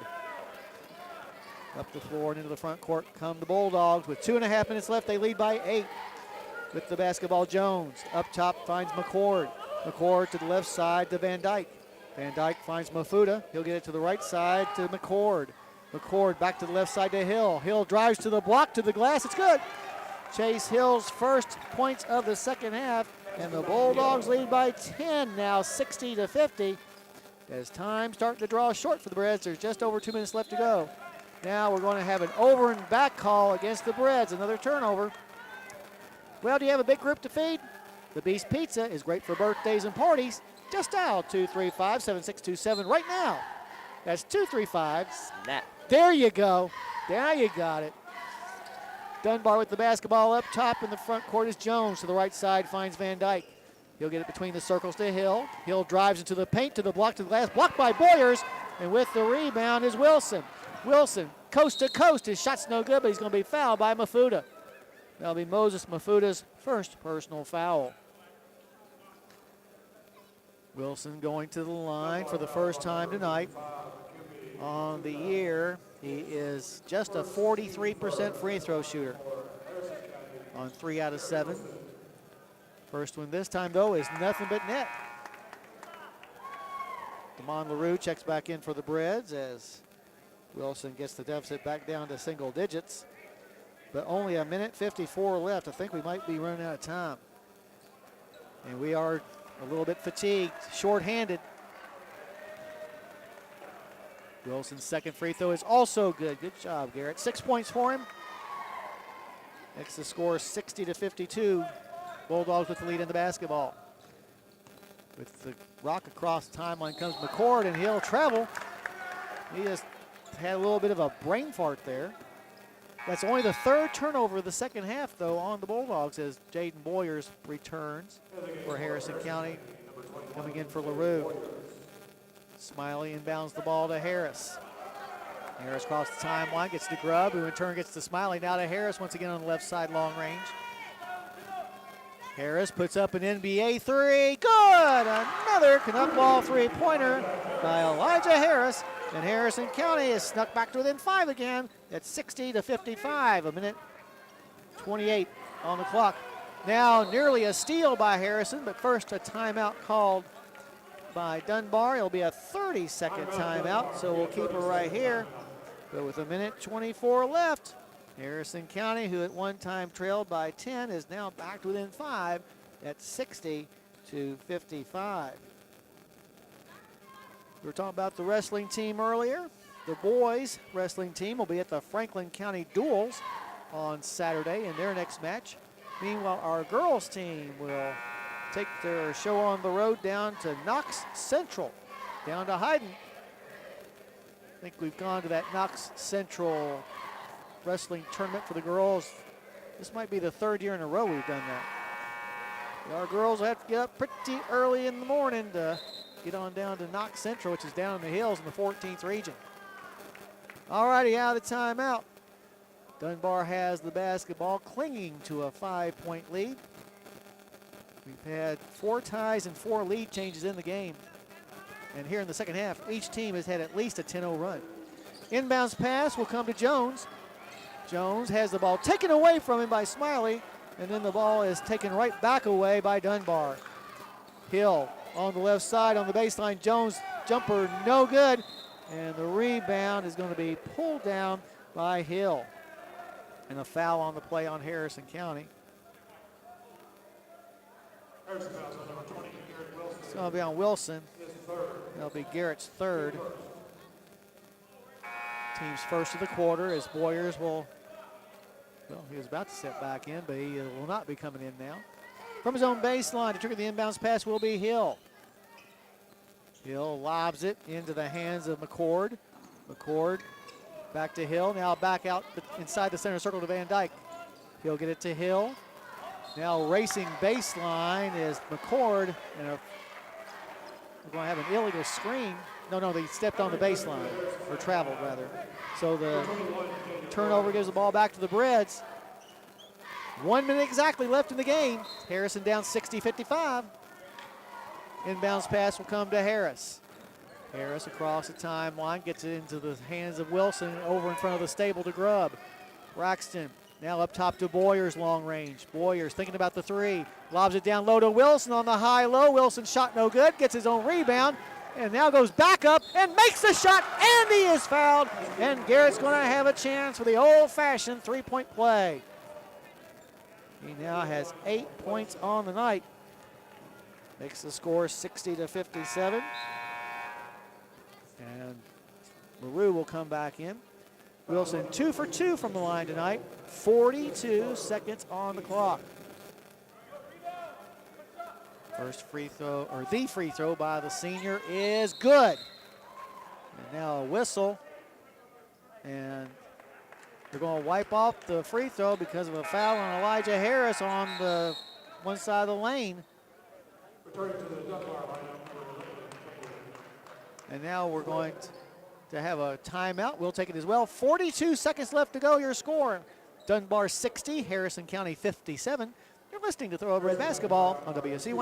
Up the floor and into the front court come the Bulldogs. With 2.5 minutes left, they lead by 8. With the basketball, Jones. Up top finds McCord. McCord to the left side to Van Dyke. Van Dyke finds Mafuta. He'll get it to the right side to McCord. McCord back to the left side to Hill. Hill drives to the block, to the glass. It's good. Chase Hill's first points of the second half, and the Bulldogs lead by 10 now, 60-50. As time starting to draw short for the Breds, there's just over 2 minutes left to go. Now we're going to have an over and back call against the Breds, another turnover. Well, do you have a big group to feed? The Beast Pizza is great for birthdays and parties. Just dial 235-7627 right now. That's 235. Snap. There you go. There you got it. Dunbar with the basketball up top in the front court is Jones. To the right side finds Van Dyke. He'll get it between the circles to Hill. Hill drives into the paint, to the block, to the glass. Blocked by Boyers. And with the rebound is Wilson. Wilson, coast to coast. His shot's no good, but he's going to be fouled by Mafuta. That'll be Moses Mafuta's first personal foul. Wilson going to the line for the first time tonight. On the year, he is just a 43% free throw shooter on 3 out of 7. First one this time, though, is nothing but net. Damon LaRue checks back in for the Breds as Wilson gets the deficit back down to single digits. But only a minute 54 left. I think we might be running out of time. And we are a little bit fatigued, short-handed. Wilson's second free throw is also good. Good job, Garrett. 6 points for him. Makes the score 60-52. Bulldogs with the lead in the basketball. With the rock across the timeline comes McCord, and he'll travel. He just had a little bit of a brain fart there. That's only the third turnover of the second half, though, on the Bulldogs as Jaden Boyers returns for Harrison County, coming in for LaRue. Smiley inbounds the ball to Harris. Harris crosses the timeline, gets to Grubb, who in turn gets to Smiley. Now to Harris once again on the left side, long range. Harris puts up an NBA three. Good! Another Canuck ball three-pointer by Elijah Harris. And Harrison County is snuck back to within 5 again at 60-55. A minute 28 on the clock. Now nearly a steal by Harrison, but first a timeout called by Dunbar. It'll be a 30-second timeout, so we'll keep her right here. But with a minute 24 left, Harrison County, who at one time trailed by 10, is now back to within 5 at 60-55. We were talking about the wrestling team earlier. The boys wrestling team will be at the Franklin County Duels on Saturday in their next match. Meanwhile, our girls team will take their show on the road down to Knox Central, down to Hayden. I think we've gone to that Knox Central wrestling tournament for the girls. This might be the 3rd year in a row we've done that. Our girls will have to get up pretty early in the morning to get on down to Knox Central, which is down in the hills in the 14th region. All righty, out of the timeout. Dunbar has the basketball, clinging to a 5-point lead. We've had 4 ties and 4 lead changes in the game. And here in the second half, each team has had at least a 10-0 run. Inbounds pass will come to Jones. Jones has the ball taken away from him by Smiley, and then the ball is taken right back away by Dunbar. Hill on the left side on the baseline. Jones jumper no good, and the rebound is going to be pulled down by Hill. And a foul on the play on Harrison County. It's going to be on Wilson. That'll be Garrett's 3rd. Team's first of the quarter as Boyers will, well, he was about to step back in, but he will not be coming in now. From his own baseline to trigger the inbounds pass will be Hill. Hill lobs it into the hands of McCord. McCord back to Hill. Now back out inside the center circle to Van Dyke. He'll get it to Hill. Now racing baseline is McCord. And we're going to have an illegal screen. No, they stepped on the baseline, or traveled rather. So the turnover gives the ball back to the Breds. 1 minute exactly left in the game. Harrison down 60-55. Inbounds pass will come to Harris. Harris across the timeline, gets it into the hands of Wilson, over in front of the stable to Grubb. Braxton now up top to Boyers, long range. Boyers thinking about the 3, lobs it down low to Wilson on the high-low. Wilson shot no good, gets his own rebound, and now goes back up and makes the shot, and he is fouled. And Garrett's going to have a chance for the old-fashioned 3-point play. He now has 8 points on the night. Makes the score 60-57. And LaRue will come back in. Wilson 2 for 2 from the line tonight. 42 seconds on the clock. First free throw, or the free throw by the senior is good. And now a whistle. And they're going to wipe off the free throw because of a foul on Elijah Harris on the one side of the lane. And now we're going to have a timeout. We'll take it as well. 42 seconds left to go. Your score, Dunbar 60, Harrison County 57. You're listening to Thoroughbred Basketball on WC1.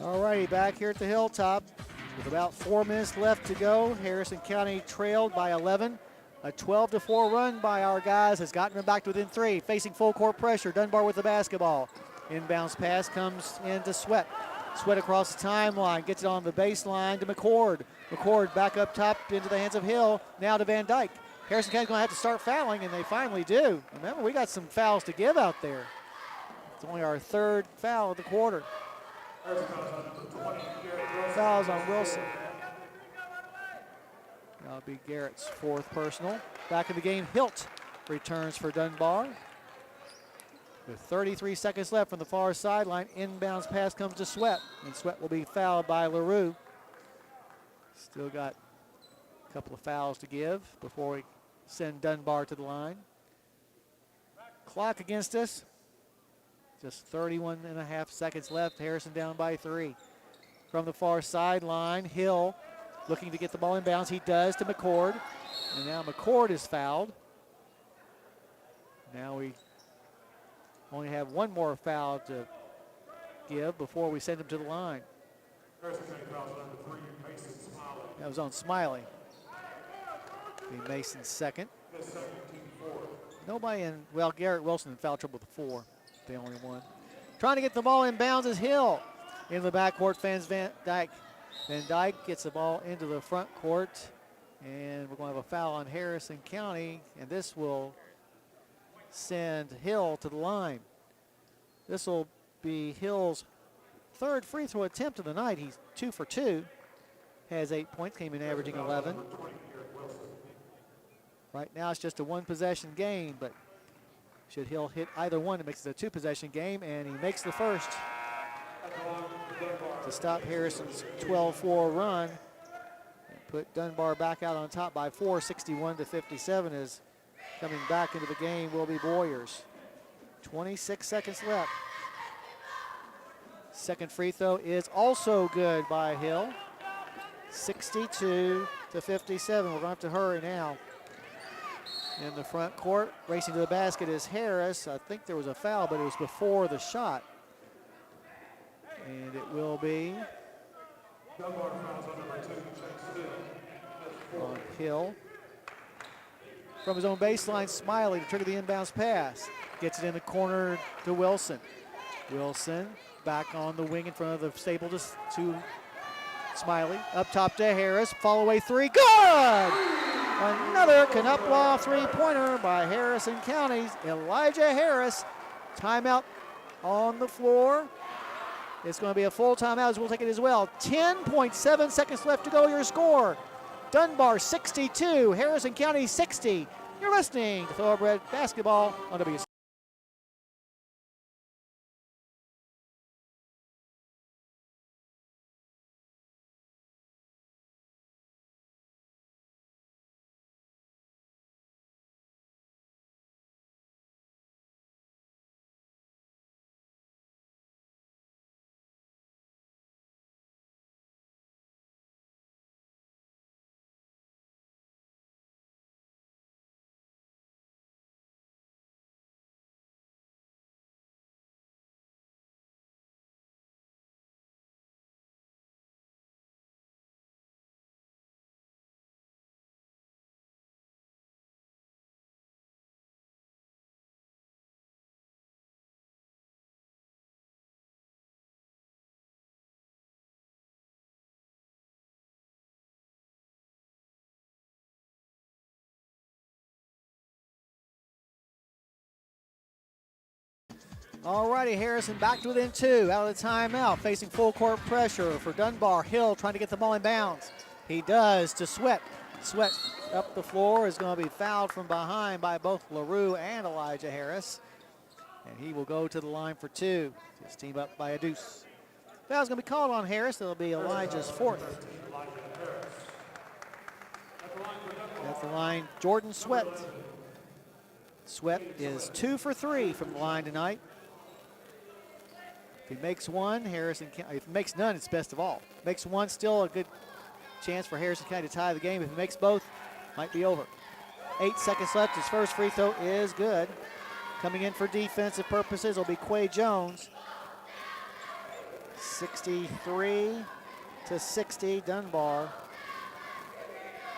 All righty, back here at the Hilltop with about 4 minutes left to go. Harrison County trailed by 11. A 12-4 run by our guys has gotten them back to within 3. Facing full court pressure, Dunbar with the basketball. Inbounds pass comes into Sweat. Sweat across the timeline, gets it on the baseline to McCord. McCord back up top into the hands of Hill, now to Van Dyke. Harrison County's gonna have to start fouling, and they finally do. Remember, we got some fouls to give out there. It's only our 3rd foul of the quarter. Fouls on Wilson. That'll be Garrett's 4th personal. Back in the game, Hilt returns for Dunbar. With 33 seconds left from the far sideline, inbounds pass comes to Sweat, and Sweat will be fouled by LaRue. Still got a couple of fouls to give before we send Dunbar to the line. Clock against us. Just 31.5 seconds left. Harrison down by 3. From the far sideline, Hill looking to get the ball in bounds. He does to McCord. And now McCord is fouled. Now we only have one more foul to give before we send him to the line. That was on Smiley. Be Mason's 2nd. Nobody in, well, Garrett Wilson in foul trouble with 4. The only one. Trying to get the ball in bounds is Hill. In the backcourt fans Van Dyke. Van Dyke gets the ball into the front court, and we're going to have a foul on Harrison County, and this will send Hill to the line. This will be Hill's 3rd free throw attempt of the night. He's 2 for 2. Has 8 points, came in averaging 11. Right now it's just a 1-possession game, but should Hill hit either one, it makes it a 2-possession game, and he makes the first to stop Harrison's 12-4 run and put Dunbar back out on top by 4, 61-57. As coming back into the game will be Boyers. 26 seconds left. 2nd free throw is also good by Hill. 62-57. We're going to have to hurry now. In the front court, racing to the basket is Harris. I think there was a foul, but it was before the shot. And it will be on Hill. From his own baseline, Smiley to trigger the inbounds pass. Gets it in the corner to Wilson. Wilson back on the wing in front of the stable to Smiley. Up top to Harris. Fall away 3. Good! Another Knupwah 3-pointer by Harrison County's Elijah Harris. Timeout on the floor. It's going to be a full timeout as we'll take it as well. 10.7 seconds left to go. Your score, Dunbar 62, Harrison County 60. You're listening to Thoroughbred Basketball on WC. All righty, Harrison back to within 2, out of the timeout, facing full court pressure for Dunbar. Hill trying to get the ball in bounds. He does to Sweat. Sweat up the floor is going to be fouled from behind by both LaRue and Elijah Harris. And he will go to the line for 2. His team up by a deuce. Foul's going to be called on Harris. It'll be Elijah's 4th. At the line, Jordan Sweat. Sweat is 2 for 3 from the line tonight. If he makes one, if he makes none, it's best of all. Makes one, still a good chance for Harrison County to tie the game. If he makes both, might be over. 8 seconds left. His first free throw is good. Coming in for defensive purposes will be Quay Jones. 63-60 Dunbar.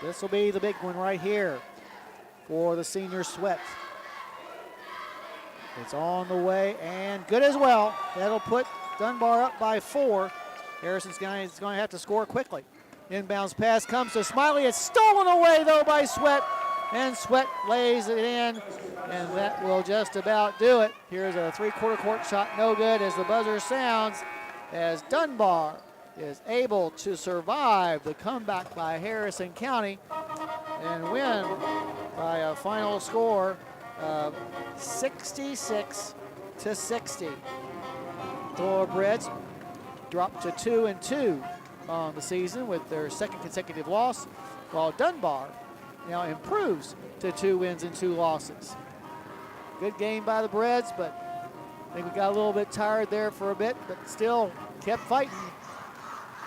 This will be the big one right here for the senior Sweat. It's on the way and good as well. That'll put Dunbar up by 4. Harrison's going to have to score quickly. Inbounds pass comes to Smiley. It's stolen away, though, by Sweat. And Sweat lays it in, and that will just about do it. Here's a 3-quarter court shot, no good as the buzzer sounds, as Dunbar is able to survive the comeback by Harrison County and win by a final score of 66-60. Breds dropped to 2-2 on the season with their second consecutive loss, while Dunbar now improves to 2 wins and 2 losses. Good game by the Breds, but I think we got a little bit tired there for a bit, but still kept fighting.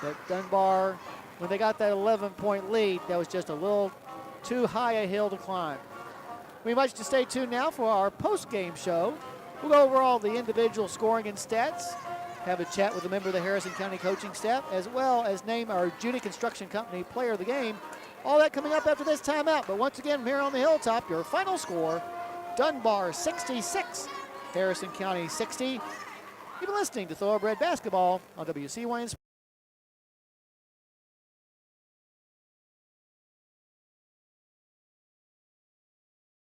But Dunbar, when they got that 11-point lead, that was just a little too high a hill to climb. We much to stay tuned now for our post-game show. We'll go over all the individual scoring and stats, have a chat with a member of the Harrison County coaching staff, as well as name our Judy Construction Company player of the game. All that coming up after this timeout. But once again, here on the Hilltop, your final score, Dunbar 66, Harrison County 60. You've been listening to Thoroughbred Basketball on WCYN.